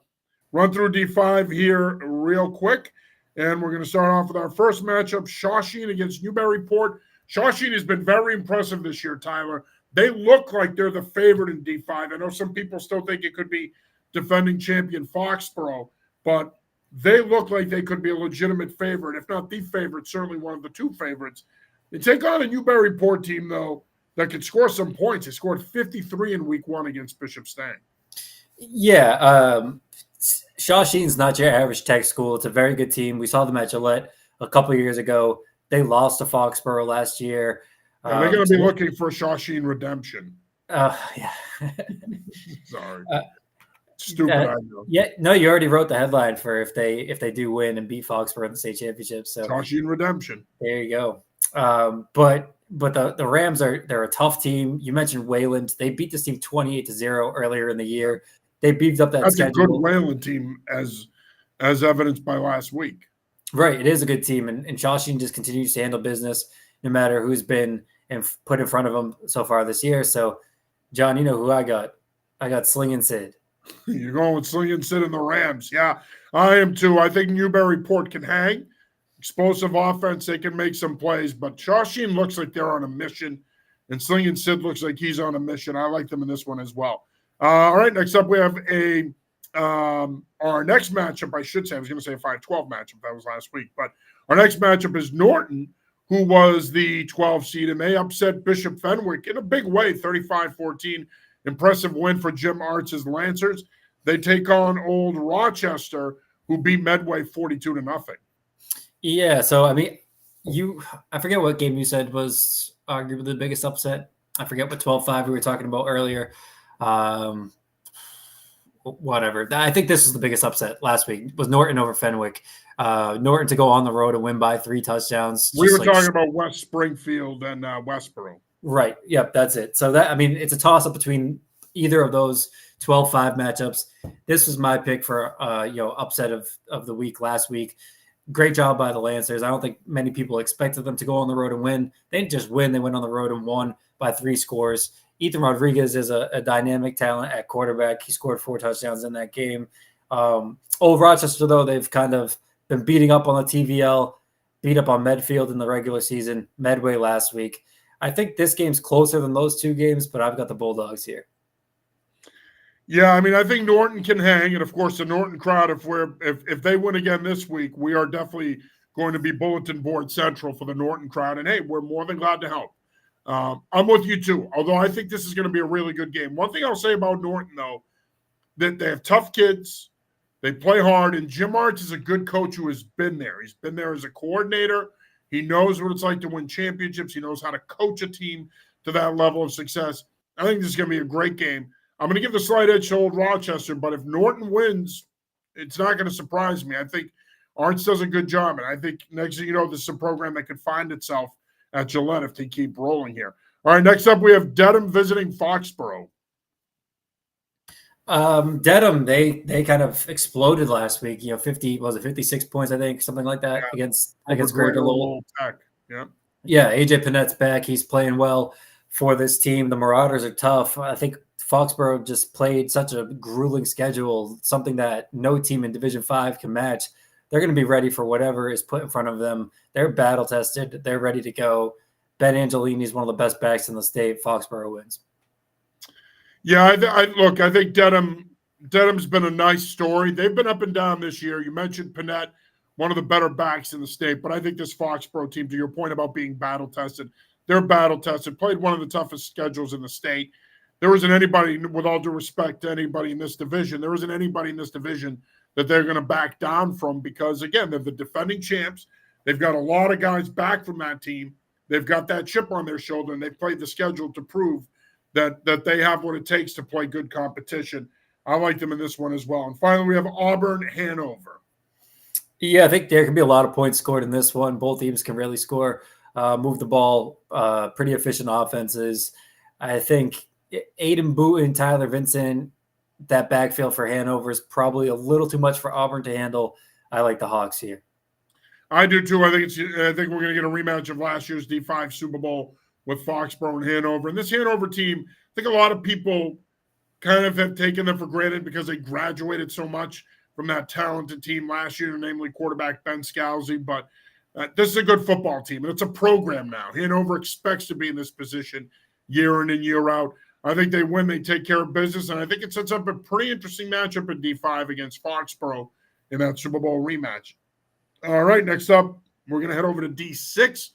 run through D5 here real quick. And we're going to start off with our first matchup, Shawsheen against Newburyport. Shawsheen has been very impressive this year, Tyler. They look like they're the favorite in D5. I know some people still think it could be defending champion Foxborough, but they look like they could be a legitimate favorite, if not the favorite, certainly one of the 2 favorites. They take on a Newburyport team, though, that could score some points. They scored 53 in week 1 against Bishop Stang. Yeah, Shawsheen's not your average tech school. It's a very good team. We saw them at Gillette a couple of years ago. They lost to Foxborough last year. Yeah, they're going to be looking for Shawsheen redemption. Yeah. Sorry. Stupid. I know. Yeah, no, you already wrote the headline for if they do win and beat Foxborough in the state championship. So Shawsheen redemption. There you go. But the Rams they're a tough team. You mentioned Wayland. They beat this team 28-0 earlier in the year. They beefed up that That's schedule. a good Wayland team as evidenced by last week. Right. It is a good team. And Shawsheen just continues to handle business no matter who's been put in front of them so far this year. So, John, you know who I got. I got Slingin' Sid. You're going with Slingin' Sid and the Rams. Yeah, I am too. I think Newburyport can hang. explosive offense. They can make some plays, but Shawsheen looks like they're on a mission, and Slinging Sid looks like he's on a mission. I like them in this one as well. All right, next up we have our next matchup, I should say, I was going to say a 5-12 matchup. That was last week. But our next matchup is Norton, who was the 12 seed, and they upset Bishop Fenwick in a big way, 35-14. Impressive win for Jim Arts' Lancers. They take on Old Rochester, who beat Medway 42-0. Yeah, so, I mean, I forget what game you said was arguably the biggest upset. I forget what 12-5 we were talking about earlier. Whatever. I think this was the biggest upset last week, was Norton over Fenwick. Norton to go on the road and win by 3 touchdowns. We were talking about West Springfield and Westboro. Right. Yep, that's it. So that, I mean, it's a toss-up between either of those 12-5 matchups. This was my pick for upset of the week last week. Great job by the Lancers. I don't think many people expected them to go on the road and win. They didn't just win. They went on the road and won by 3 scores. Ethan Rodriguez is a dynamic talent at quarterback. He scored 4 touchdowns in that game. Old Rochester, though, they've kind of been beating up on the TVL, beat up on Medfield in the regular season, Medway last week. I think this game's closer than those 2 games, but I've got the Bulldogs here. Yeah, I mean, I think Norton can hang, and of course, the Norton crowd. If they win again this week, we are definitely going to be bulletin board central for the Norton crowd. And hey, we're more than glad to help. I'm with you too. Although I think this is going to be a really good game. One thing I'll say about Norton, though, that they have tough kids, they play hard, and Jim Arts is a good coach who has been there. He's been there as a coordinator. He knows what it's like to win championships. He knows how to coach a team to that level of success. I think this is going to be a great game. I'm going to give the slight edge to Old Rochester, but if Norton wins, it's not going to surprise me. I think Arts does a good job, and I think next thing you know, this is a program that could find itself at Gillette if they keep rolling here. All right, next up we have Dedham visiting Foxborough. Dedham, they kind of exploded last week. 56 points, I think, something like that, against Greater Lowell. Yeah, AJ Panette's back. He's playing well for this team. The Marauders are tough. I think Foxborough just played such a grueling schedule, something that no team in Division 5 can match. They're going to be ready for whatever is put in front of them. They're battle tested. They're ready to go. Ben Angelini is one of the best backs in the state. Foxborough wins. Yeah, I think Dedham's been a nice story. They've been up and down this year. You mentioned Panette, one of the better backs in the state, but I think this Foxborough team, to your point about being battle tested, they're battle tested, played one of the toughest schedules in the state. There isn't anybody, with all due respect to anybody in this division, that they're going to back down from because, again, they're the defending champs. They've got a lot of guys back from that team. They've got that chip on their shoulder, and they've played the schedule to prove that they have what it takes to play good competition. I like them in this one as well. And finally, we have Auburn, Hanover. Yeah, I think there can be a lot of points scored in this one. Both teams can really score, move the ball, pretty efficient offenses. I think Aiden Boot and Tyler Vincent, that backfield for Hanover is probably a little too much for Auburn to handle. I like the Hawks here. I do too. I think we're going to get a rematch of last year's D5 Super Bowl with Foxborough and Hanover. And this Hanover team, I think a lot of people kind of have taken them for granted because they graduated so much from that talented team last year, namely quarterback Ben Scalzi. But this is a good football team, and it's a program now. Hanover expects to be in this position year in and year out. I think they win, they take care of business, and I think it sets up a pretty interesting matchup in D5 against Foxborough in that Super Bowl rematch. All right, next up, we're going to head over to D6.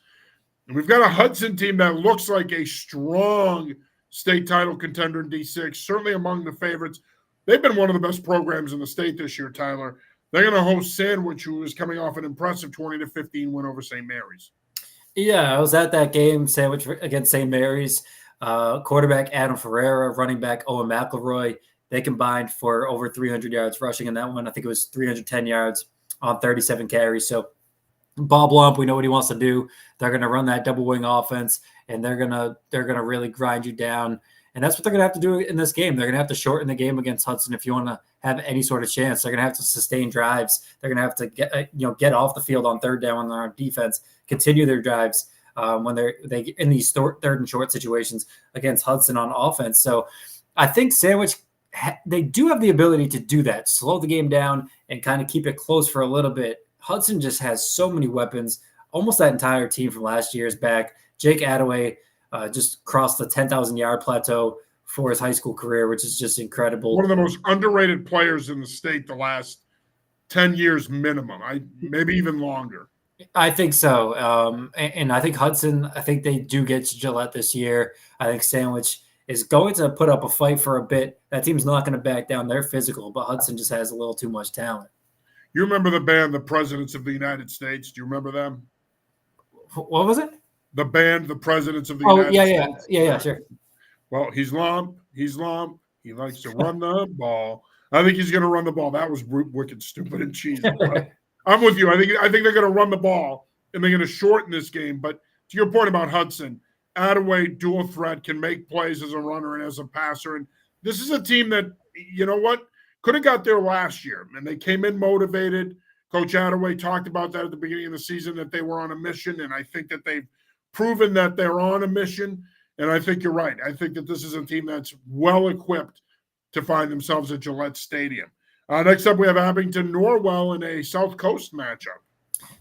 And we've got a Hudson team that looks like a strong state title contender in D6, certainly among the favorites. They've been one of the best programs in the state this year, Tyler. They're going to host Sandwich, who is coming off an impressive 20-15 win over St. Mary's. Yeah, I was at that game, Sandwich against St. Mary's. Quarterback Adam Ferreira, running back Owen McElroy. They combined for over 300 yards rushing in that one. I think it was 310 yards on 37 carries. So Bob Lump, we know what he wants to do. They're going to run that double wing offense, and they're going to really grind you down. And that's what they're going to have to do in this game. They're going to have to shorten the game against Hudson if you want to have any sort of chance. They're going to have to sustain drives. They're going to have to get off the field on third down when they're on defense, continue their drives when they in these third and short situations against Hudson on offense. So I think Sandwich, they do have the ability to do that, slow the game down and kind of keep it close for a little bit Hudson just has so many weapons. Almost that entire team from last year is back. Jake Attaway just crossed the 10,000-yard plateau for his high school career, which is just incredible. One of the most underrated players in the state the last 10 years minimum. Maybe even longer. I think so. And I think Hudson, I think they do get to Gillette this year. I think Sandwich is going to put up a fight for a bit. That team's not going to back down. They're physical, but Hudson just has a little too much talent. You remember the band, The Presidents of the United States? Do you remember them? What was it? The band, The Presidents of the United States. Yeah, sure. Well, he's lump. He likes to run the ball. I think he's going to run the ball. That was wicked, stupid, and cheesy. I'm with you. I think they're going to run the ball, and they're going to shorten this game. But to your point about Hudson, Attaway, dual threat, can make plays as a runner and as a passer. And this is a team that, you know what, could have got there last year. And they came in motivated. Coach Attaway talked about that at the beginning of the season, that they were on a mission. And I think that they've proven that they're on a mission. And I think you're right. I think that this is a team that's well-equipped to find themselves at Gillette Stadium. Next up, we have Abington-Norwell in a South Coast matchup.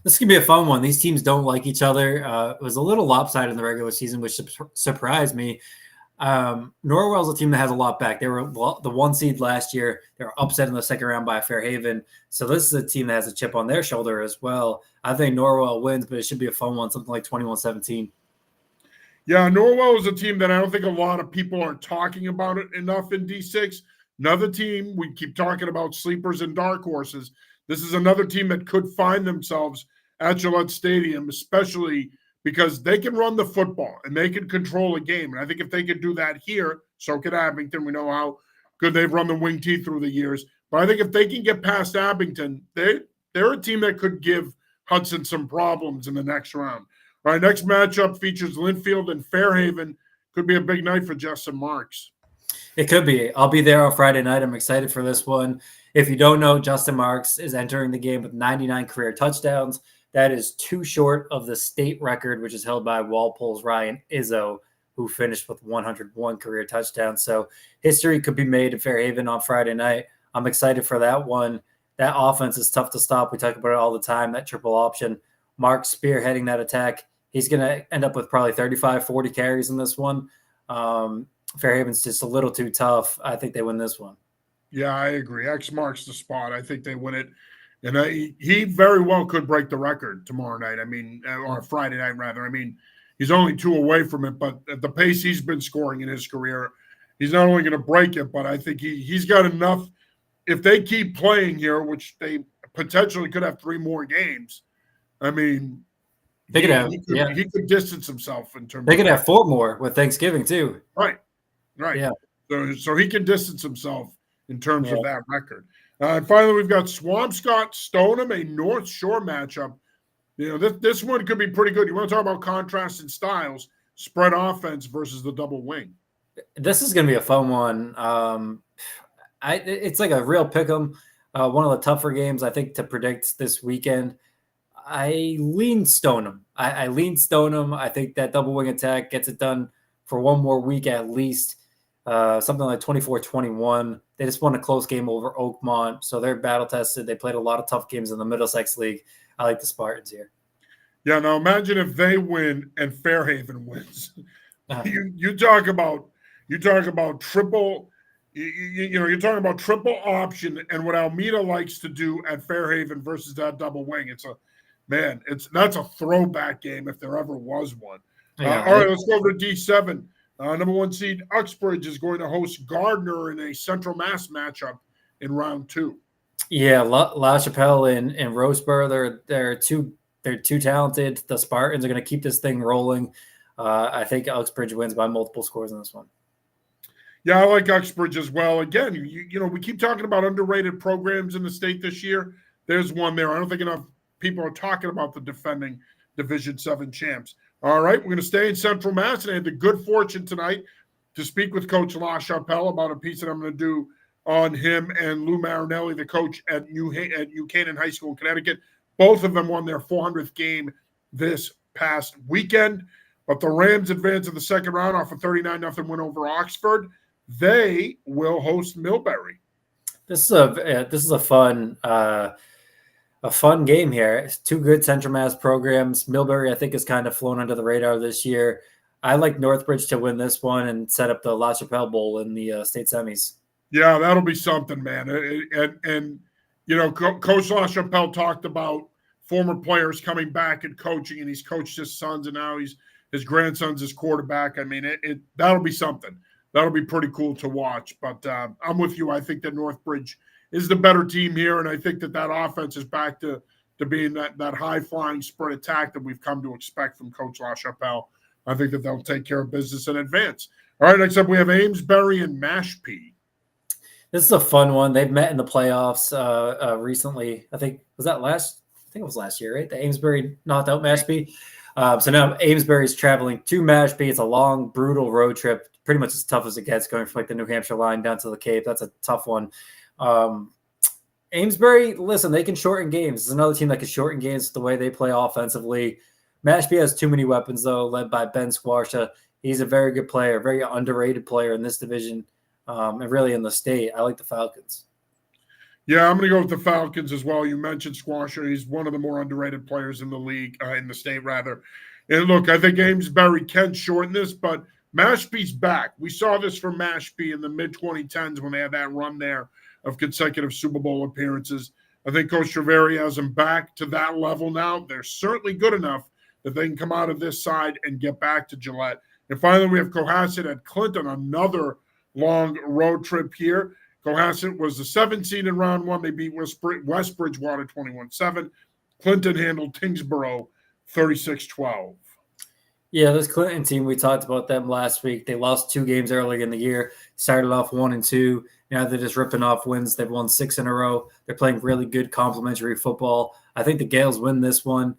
This could be a fun one. These teams don't like each other. It was a little lopsided in the regular season, which surprised me. Norwell's a team that has a lot back. They were the 1 seed last year. They were upset in the second round by Fairhaven. So this is a team that has a chip on their shoulder as well. I think Norwell wins, but it should be a fun one, something like 21-17. Yeah, Norwell is a team that I don't think a lot of people are talking about it enough in D6. Another team, we keep talking about sleepers and dark horses. This is another team that could find themselves at Gillette Stadium, especially because they can run the football and they can control a game. And I think if they could do that here, so could Abington. We know how good they've run the wing T through the years. But I think if they can get past Abington, they're a team that could give Hudson some problems in the next round. All right, next matchup features Linfield and Fairhaven. Could be a big night for Justin Marks. It could be. I'll be there on Friday night. I'm excited for this one. If you don't know, Justin Marks is entering the game with 99 career touchdowns. That is 2 short of the state record, which is held by Walpole's Ryan Izzo, who finished with 101 career touchdowns. So history could be made in Fairhaven on Friday night. I'm excited for that one. That offense is tough to stop. We talk about it all the time, that triple option. Mark spearheading that attack. He's going to end up with probably 35, 40 carries in this one. Fairhaven's just a little too tough. I think they win this one. Yeah, I agree. X marks the spot. I think they win it. And he very well could break the record tomorrow night. I mean, or Friday night, rather. I mean, he's only 2 away from it, but at the pace he's been scoring in his career, he's not only going to break it, but I think he's got enough. If they keep playing here, which they potentially could have 3 more games, I mean, he could distance himself in terms. They could have 4 more with Thanksgiving too. Right. Yeah. So he can distance himself in terms of that record. And finally, we've got Swampscott-Stoneham, a North Shore matchup. You know, this one could be pretty good. You want to talk about contrast in styles, spread offense versus the double wing. This is going to be a fun one. It's like a real pick'em. One of the tougher games, I think, to predict this weekend. I lean Stoneham. I lean Stoneham. I think that double wing attack gets it done for 1 more week at least. Something like 24-21. They just won a close game over Oakmont, so they're battle tested. They played a lot of tough games in the Middlesex League. I like the Spartans here. Yeah, now imagine if they win and Fairhaven wins. You talk about triple. You're talking about triple option and what Almeida likes to do at Fairhaven versus that double wing. That's a throwback game if there ever was one. Yeah, all right, let's go over to D7. Number 1 seed Uxbridge is going to host Gardner in a Central Mass matchup in round 2. Yeah, La Chapelle and Roseboro, they're too talented. The Spartans are going to keep this thing rolling. I think Uxbridge wins by multiple scores in this one. Yeah, I like Uxbridge as well. Again, we keep talking about underrated programs in the state this year. There's one there. I don't think enough people are talking about the defending Division 7 champs. All right, we're going to stay in Central Mass, and I had the good fortune tonight to speak with Coach LaChapelle about a piece that I'm going to do on him and Lou Marinelli, the coach at New Canaan High School in Connecticut. Both of them won their 400th game this past weekend, but the Rams advanced to the second round off a 39-0 win over Oxford. They will host Millbury. This is a fun a fun game here. It's two good Central Mass programs. Millbury, I think, has kind of flown under the radar this year. I like Northbridge to win this one and set up the La Chapelle Bowl in the state semis. Yeah, that'll be something, man. And you know, Coach LaChapelle talked about former players coming back and coaching, and he's coached his sons, and now his grandson's his quarterback. I mean, that'll be something. That'll be pretty cool to watch. But I'm with you. I think that Northbridge is the better team here, and I think that offense is back to being that high-flying spread attack that we've come to expect from Coach LaChapelle. I think that they'll take care of business in advance. All right, next up we have Amesbury and Mashpee. This is a fun one. They've met in the playoffs recently. I think it was last year, right? The Amesbury knocked out Mashpee. So now Amesbury is traveling to Mashpee. It's a long, brutal road trip, pretty much as tough as it gets, going from like the New Hampshire line down to the Cape. That's a tough one. Amesbury, listen, they can shorten games. It's another team that can shorten games the way they play offensively. Mashpee has too many weapons, though, led by Ben Squarsha. He's a very good player, very underrated player in this division. And really in the state. I like the Falcons. Yeah, I'm going to go with the Falcons as well. You mentioned Squasher. He's one of the more underrated players in the league, in the state, rather. And look, I think Amesbury can shorten this, but Mashpee's back. We saw this from Mashpee in the mid-2010s when they had that run there of consecutive Super Bowl appearances. I think Coach Treveri has them back to that level now. They're certainly good enough that they can come out of this side and get back to Gillette. And finally, we have Cohasset at Clinton, another long road trip here. Cohasset was the 7th seed in round one. They beat West Bridgewater 21-7. Clinton handled Tingsboro 36-12. Yeah, this Clinton team, we talked about them last week. They lost 2 games earlier in the year, started off 1-2. Now they're just ripping off wins. They've won 6 in a row. They're playing really good complementary football. I think the Gales win this one.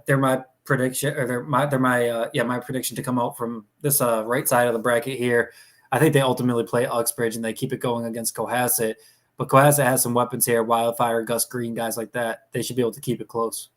They're my prediction, or my prediction to come out from this right side of the bracket here. I think they ultimately play Uxbridge and they keep it going against Cohasset. But Cohasset has some weapons here, Wildfire, Gus Green, guys like that. They should be able to keep it close.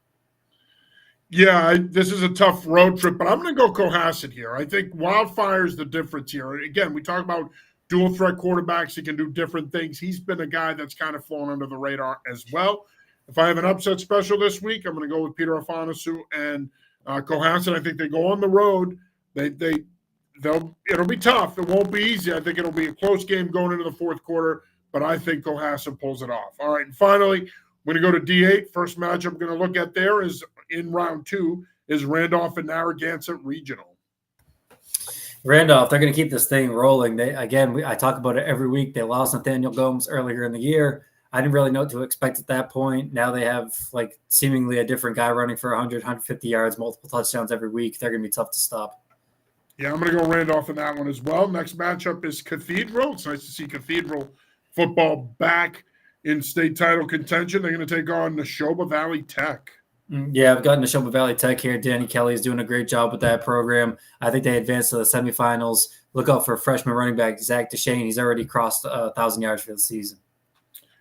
Yeah, this is a tough road trip, but I'm going to go Cohasset here. I think Wildfire is the difference here. Again, we talk about dual threat quarterbacks. He can do different things. He's been a guy that's kind of flown under the radar as well. If I have an upset special this week, I'm going to go with Peter Afanasu and Cohasset. I think they go on the road. It'll be tough. It won't be easy. I think it'll be a close game going into the fourth quarter, but I think Cohasset pulls it off. All right, and finally, we're going to go to D8. First match I'm going to look at there is in round 2 is Randolph and Narragansett Regional. Randolph, they're going to keep this thing rolling. I talk about it every week. They lost Nathaniel Gomes earlier in the year. I didn't really know what to expect at that point. Now they have like seemingly a different guy running for 100, 150 yards, multiple touchdowns every week. They're going to be tough to stop. Yeah, I'm going to go Randolph in that one as well. Next matchup is Cathedral. It's nice to see Cathedral football back in state title contention. They're going to take on Neshoba Valley Tech. Yeah, I've got Neshoba Valley Tech here. Danny Kelly is doing a great job with that program. I think they advanced to the semifinals. Look out for freshman running back Zach DeShane. He's already crossed 1,000 yards for the season.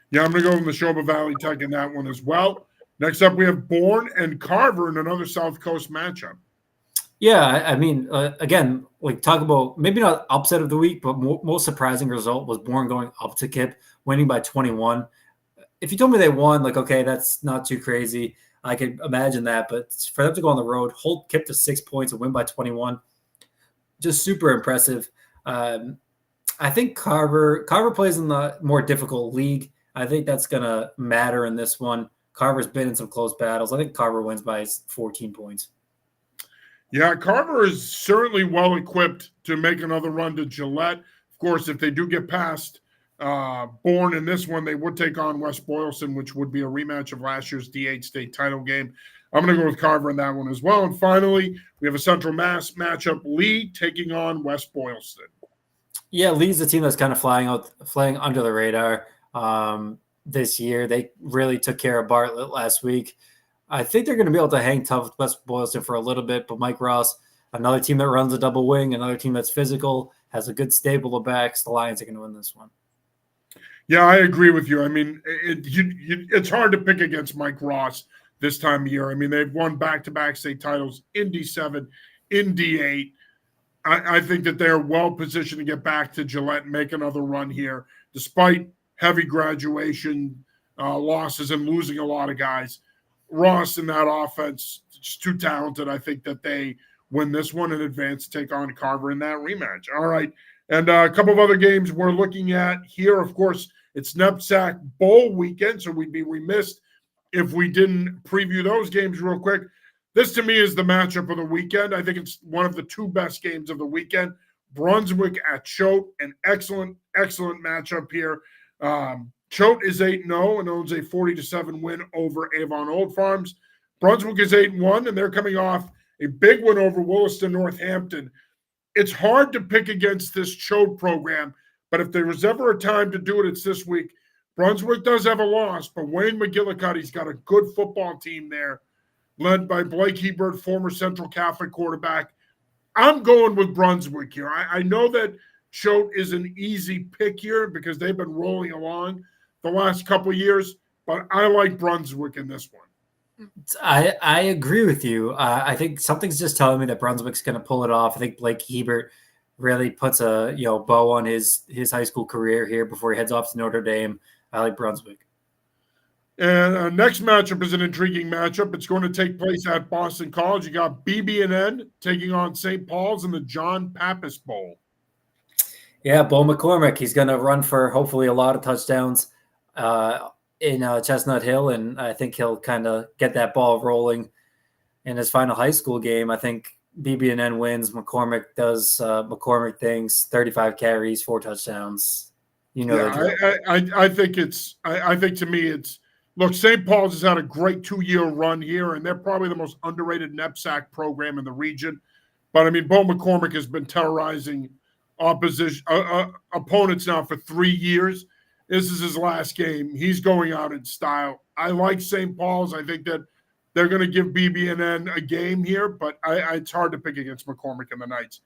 Yeah, I'm going to go with Neshoba Valley Tech in that one as well. Next up, we have Bourne and Carver in another South Coast matchup. Yeah, I mean, again, like talk about maybe not upset of the week, but most surprising result was Bourne going up to Kip, winning by 21. If you told me they won, like, okay, that's not too crazy. I could imagine that. But for them to go on the road, hold Kip to 6 points and win by 21, just super impressive. I think Carver plays in the more difficult league. I think that's going to matter in this one. Carver's been in some close battles. I think Carver wins by 14 points. Yeah, Carver is certainly well-equipped to make another run to Gillette. Of course, if they do get past Bourne in this one, they would take on West Boylston, which would be a rematch of last year's D8 state title game. I'm going to go with Carver in that one as well. And finally, we have a Central Mass matchup, Lee taking on West Boylston. Yeah, Lee's the team that's kind of flying under the radar this year. They really took care of Bartlett last week. I think they're going to be able to hang tough with West Boylston for a little bit, but Mike Ross, another team that runs a double wing, another team that's physical, has a good stable of backs. The Lions are going to win this one. Yeah, I agree with you. I mean, it's hard to pick against Mike Ross this time of year. I mean, they've won back-to-back state titles in D7, in D8. I think that they're well-positioned to get back to Gillette and make another run here, despite heavy graduation losses and losing a lot of guys. Ross in that offense, just too talented. I think that they win this one in advance to take on Carver in that rematch. All right. And a couple of other games we're looking at here. Of course, it's NEPSAC Bowl weekend, so we'd be remiss if we didn't preview those games real quick. This, to me, is the matchup of the weekend. I think it's one of the two best games of the weekend. Brunswick at Choate, an excellent matchup here. Choate is 8-0 and owns a 40-7 win over Avon Old Farms. Brunswick is 8-1, and they're coming off a big win over Williston Northampton. It's hard to pick against this Choate program, but if there was ever a time to do it, it's this week. Brunswick does have a loss, but Wayne McGillicuddy's got a good football team there, led by Blake Hebert, former Central Catholic quarterback. I'm going with Brunswick here. I know that Choate is an easy pick here because they've been rolling along the last couple of years, but I like Brunswick in this one. I agree with you. I think something's just telling me that Brunswick's going to pull it off. I think Blake Hebert really puts a bow on his high school career here before he heads off to Notre Dame. I like Brunswick. And our next matchup is an intriguing matchup. It's going to take place at Boston College. You got BB&N taking on St. Paul's in the John Pappas Bowl. Yeah, Bo McCormick. He's going to run for hopefully a lot of touchdowns in Chestnut Hill, and I think he'll kind of get that ball rolling in his final high school game. I think BB&N wins. McCormick does McCormick things, 35 carries, 4 touchdowns. I think to me it's look, St. Paul's has had a great 2-year run here, and they're probably the most underrated NEPSAC program in the region. But I mean, Bo McCormick has been terrorizing opponents now for 3 years. This is his last game. He's going out in style. I like St. Paul's. I think that they're going to give BB&N a game here, but it's hard to pick against McCormick and the Knights.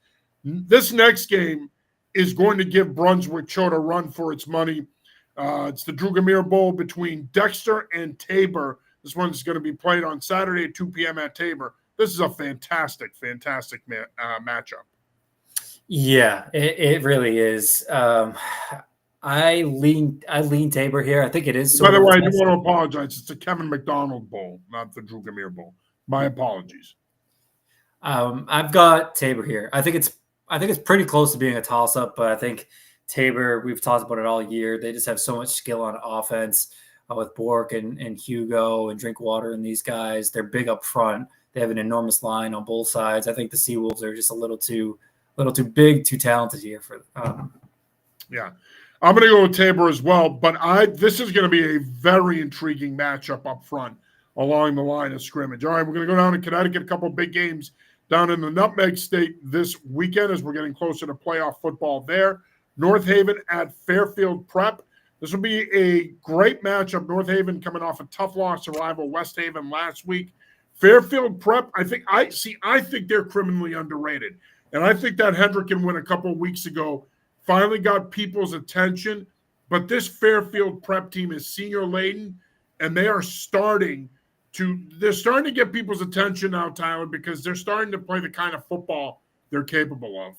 This next game is going to give Brunswick Choate a run for its money. It's the Drugamere Bowl between Dexter and Tabor. This one's going to be played on Saturday at 2 p.m. at Tabor. This is a fantastic matchup. Yeah, it really is. I lean Tabor here. I think it is. By the way, I do want to apologize. It's the Kevin McDonald Bowl, not the Drugamere Bowl. My apologies. I've got Tabor here. I think it's pretty close to being a toss-up, but I think Tabor, we've talked about it all year. They just have so much skill on offense with Bork and Hugo and Drinkwater and these guys. They're big up front. They have an enormous line on both sides. I think the Seawolves are just a little too big, too talented here for Yeah. I'm going to go with Tabor as well, but this is going to be a very intriguing matchup up front along the line of scrimmage. All right, we're going to go down to Connecticut, a couple of big games down in the Nutmeg State this weekend as we're getting closer to playoff football there. North Haven at Fairfield Prep. This will be a great matchup. North Haven coming off a tough loss to rival West Haven last week. Fairfield Prep, I think they're criminally underrated. And I think that Hendricken win a couple of weeks ago finally got people's attention. But this Fairfield Prep team is senior laden, and they're starting to get people's attention now, Tyler, because they're starting to play the kind of football they're capable of.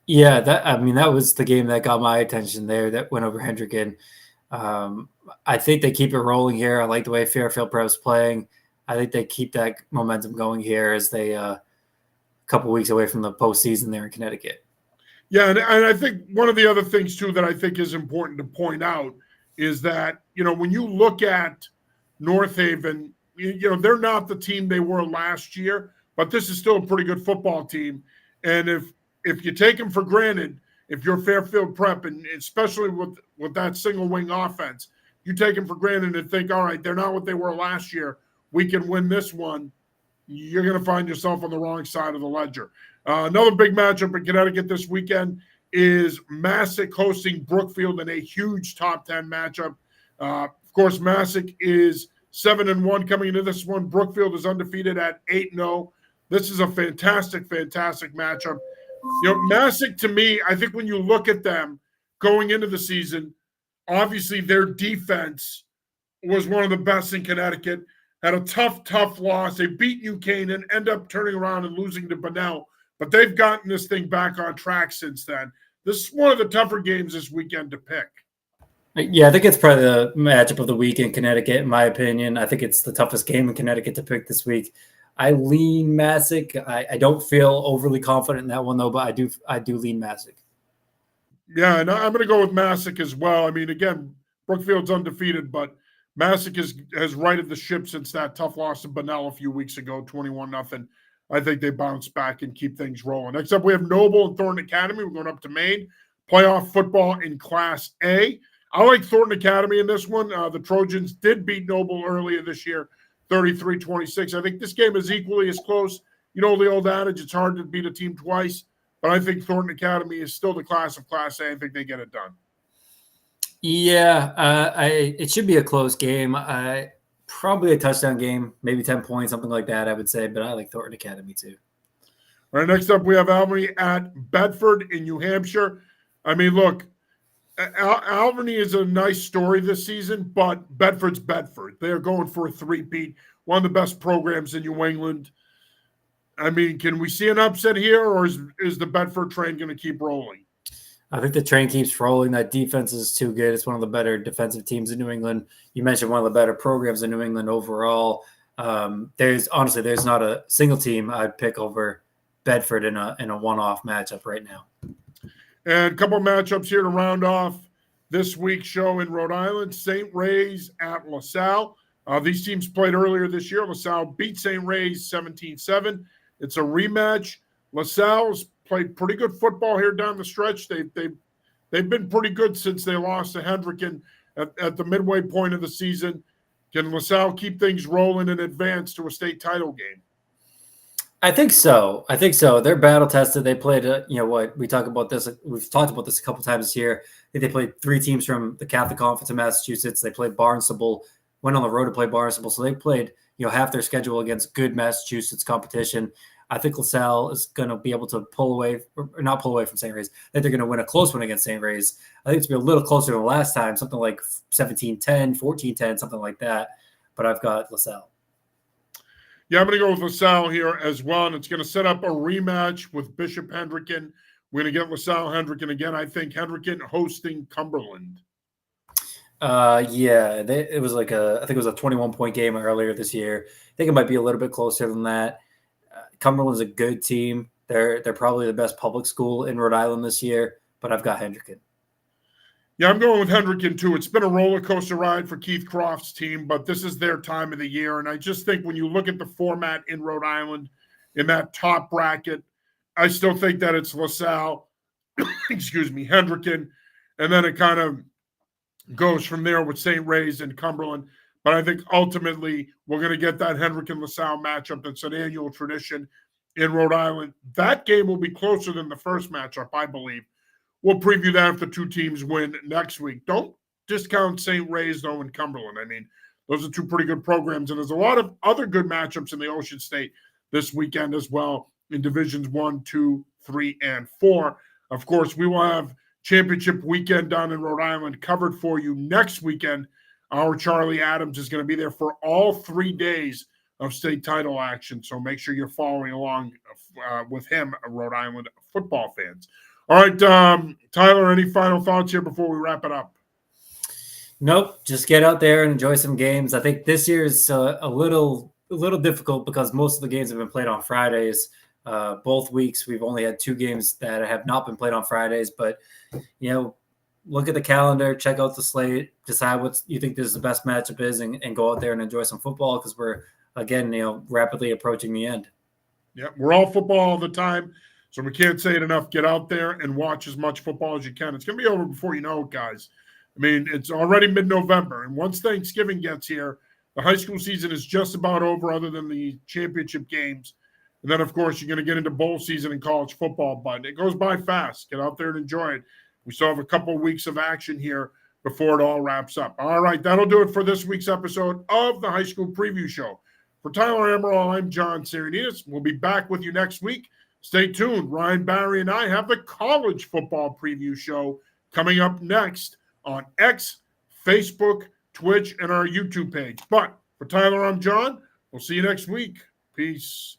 Yeah, that was the game that got my attention there that went over Hendricken. I think they keep it rolling here. I like the way Fairfield Prep's playing. I think they keep that momentum going here as they a couple weeks away from the postseason there in Connecticut. Yeah, and I think one of the other things, too, that I think is important to point out is that, when you look at North Haven, they're not the team they were last year, but this is still a pretty good football team. And if you take them for granted, if you're Fairfield Prep, and especially with that single wing offense, you take them for granted and think, all right, they're not what they were last year. We can win this one. You're going to find yourself on the wrong side of the ledger. Another big matchup in Connecticut this weekend is Massac hosting Brookfield in a huge top 10 matchup. Of course, Massac is 7-1 coming into this one. Brookfield is undefeated at 8-0. This is a fantastic matchup. Massac, to me, I think when you look at them going into the season, obviously their defense was one of the best in Connecticut. Had a tough loss. They beat New Canaan, end up turning around and losing to Bunnell. But they've gotten this thing back on track since then. This is one of the tougher games this weekend to pick. Yeah, I think it's probably the matchup of the week in Connecticut, in my opinion. I think it's the toughest game in Connecticut to pick this week. I lean Massac. I don't feel overly confident in that one though, but I do lean Massac. Yeah, and I'm going to go with Massac as well. I mean, again, Brookfield's undefeated, but Massac has righted the ship since that tough loss to Bunnell a few weeks ago, 21-0. I think they bounce back and keep things rolling. Next up, we have Noble and Thornton Academy. We're going up to Maine. Playoff football in Class A. I like Thornton Academy in this one. The Trojans did beat Noble earlier this year, 33-26. I think this game is equally as close. You know the old adage, it's hard to beat a team twice. But I think Thornton Academy is still the class of Class A. I think they get it done. Yeah, it should be a close game. Probably a touchdown game, maybe 10 points, something like that, I would say. But I like Thornton Academy too. All right, next up we have Albany at Bedford in New Hampshire. I mean, look, Albany is a nice story this season, but Bedford's Bedford. They're going for a three-peat, one of the best programs in New England. I mean, can we see an upset here, or is the Bedford train going to keep rolling? I think the train keeps rolling. That defense is too good. It's one of the better defensive teams in New England. You mentioned one of the better programs in New England overall. There's not a single team I'd pick over Bedford in a one-off matchup right now. And a couple matchups here to round off this week's show in Rhode Island. St. Ray's at LaSalle. These teams played earlier this year. LaSalle beat St. Ray's 17-7. It's a rematch. LaSalle's played pretty good football here down the stretch. They've been pretty good since they lost to Hendricken at the midway point of the season. Can LaSalle keep things rolling and advance to a state title game? I think so. They're battle tested. They played, we've talked about this a couple times this year. They played 3 teams from the Catholic Conference of Massachusetts. They played Barnstable, went on the road to play Barnstable. So they played, half their schedule against good Massachusetts competition. I think LaSalle is going to be able to not pull away from St. Ray's. I think they're going to win a close one against St. Ray's. I think it's going to be a little closer than last time, something like 17-10, 14-10, something like that. But I've got LaSalle. Yeah, I'm going to go with LaSalle here as well, and it's going to set up a rematch with Bishop Hendricken. We're going to get LaSalle Hendricken again. I think Hendricken hosting Cumberland. It was I think it was a 21-point game earlier this year. I think it might be a little bit closer than that. Cumberland's a good team. They're probably the best public school in Rhode Island this year, but I've got Hendricken. Yeah, I'm going with Hendricken too. It's been a roller coaster ride for Keith Croft's team, but this is their time of the year. And I just think when you look at the format in Rhode Island, in that top bracket, I still think that it's LaSalle, Hendricken, and then it kind of goes from there with St. Ray's and Cumberland. But I think ultimately we're going to get that Hendricken-LaSalle matchup. That's an annual tradition in Rhode Island. That game will be closer than the first matchup, I believe. We'll preview that if the two teams win next week. Don't discount St. Ray's, though, and Cumberland. I mean, those are two pretty good programs. And there's a lot of other good matchups in the Ocean State this weekend as well in Divisions 1, 2, 3, and 4. Of course, we will have championship weekend down in Rhode Island covered for you next weekend. Our Charlie Adams is going to be there for all 3 days of state title action. So make sure you're following along with him, Rhode Island football fans. All right, Tyler, any final thoughts here before we wrap it up? Nope, just get out there and enjoy some games. I think this year is a little difficult because most of the games have been played on Fridays. Both weeks we've only had 2 games that have not been played on Fridays, but look at the calendar, check out the slate, decide what you think the best matchup is, and go out there and enjoy some football because we're, again, rapidly approaching the end. Yeah, we're all football all the time, so we can't say it enough. Get out there and watch as much football as you can. It's going to be over before you know it, guys. I mean, it's already mid-November, and once Thanksgiving gets here, the high school season is just about over other than the championship games. And then, of course, you're going to get into bowl season in college football, but it goes by fast. Get out there and enjoy it. We still have a couple of weeks of action here before it all wraps up. All right, that'll do it for this week's episode of the High School Preview Show. For Tyler Emerald, I'm John Serenitas. We'll be back with you next week. Stay tuned. Ryan Barry and I have the College Football Preview Show coming up next on X, Facebook, Twitch, and our YouTube page. But for Tyler, I'm John. We'll see you next week. Peace.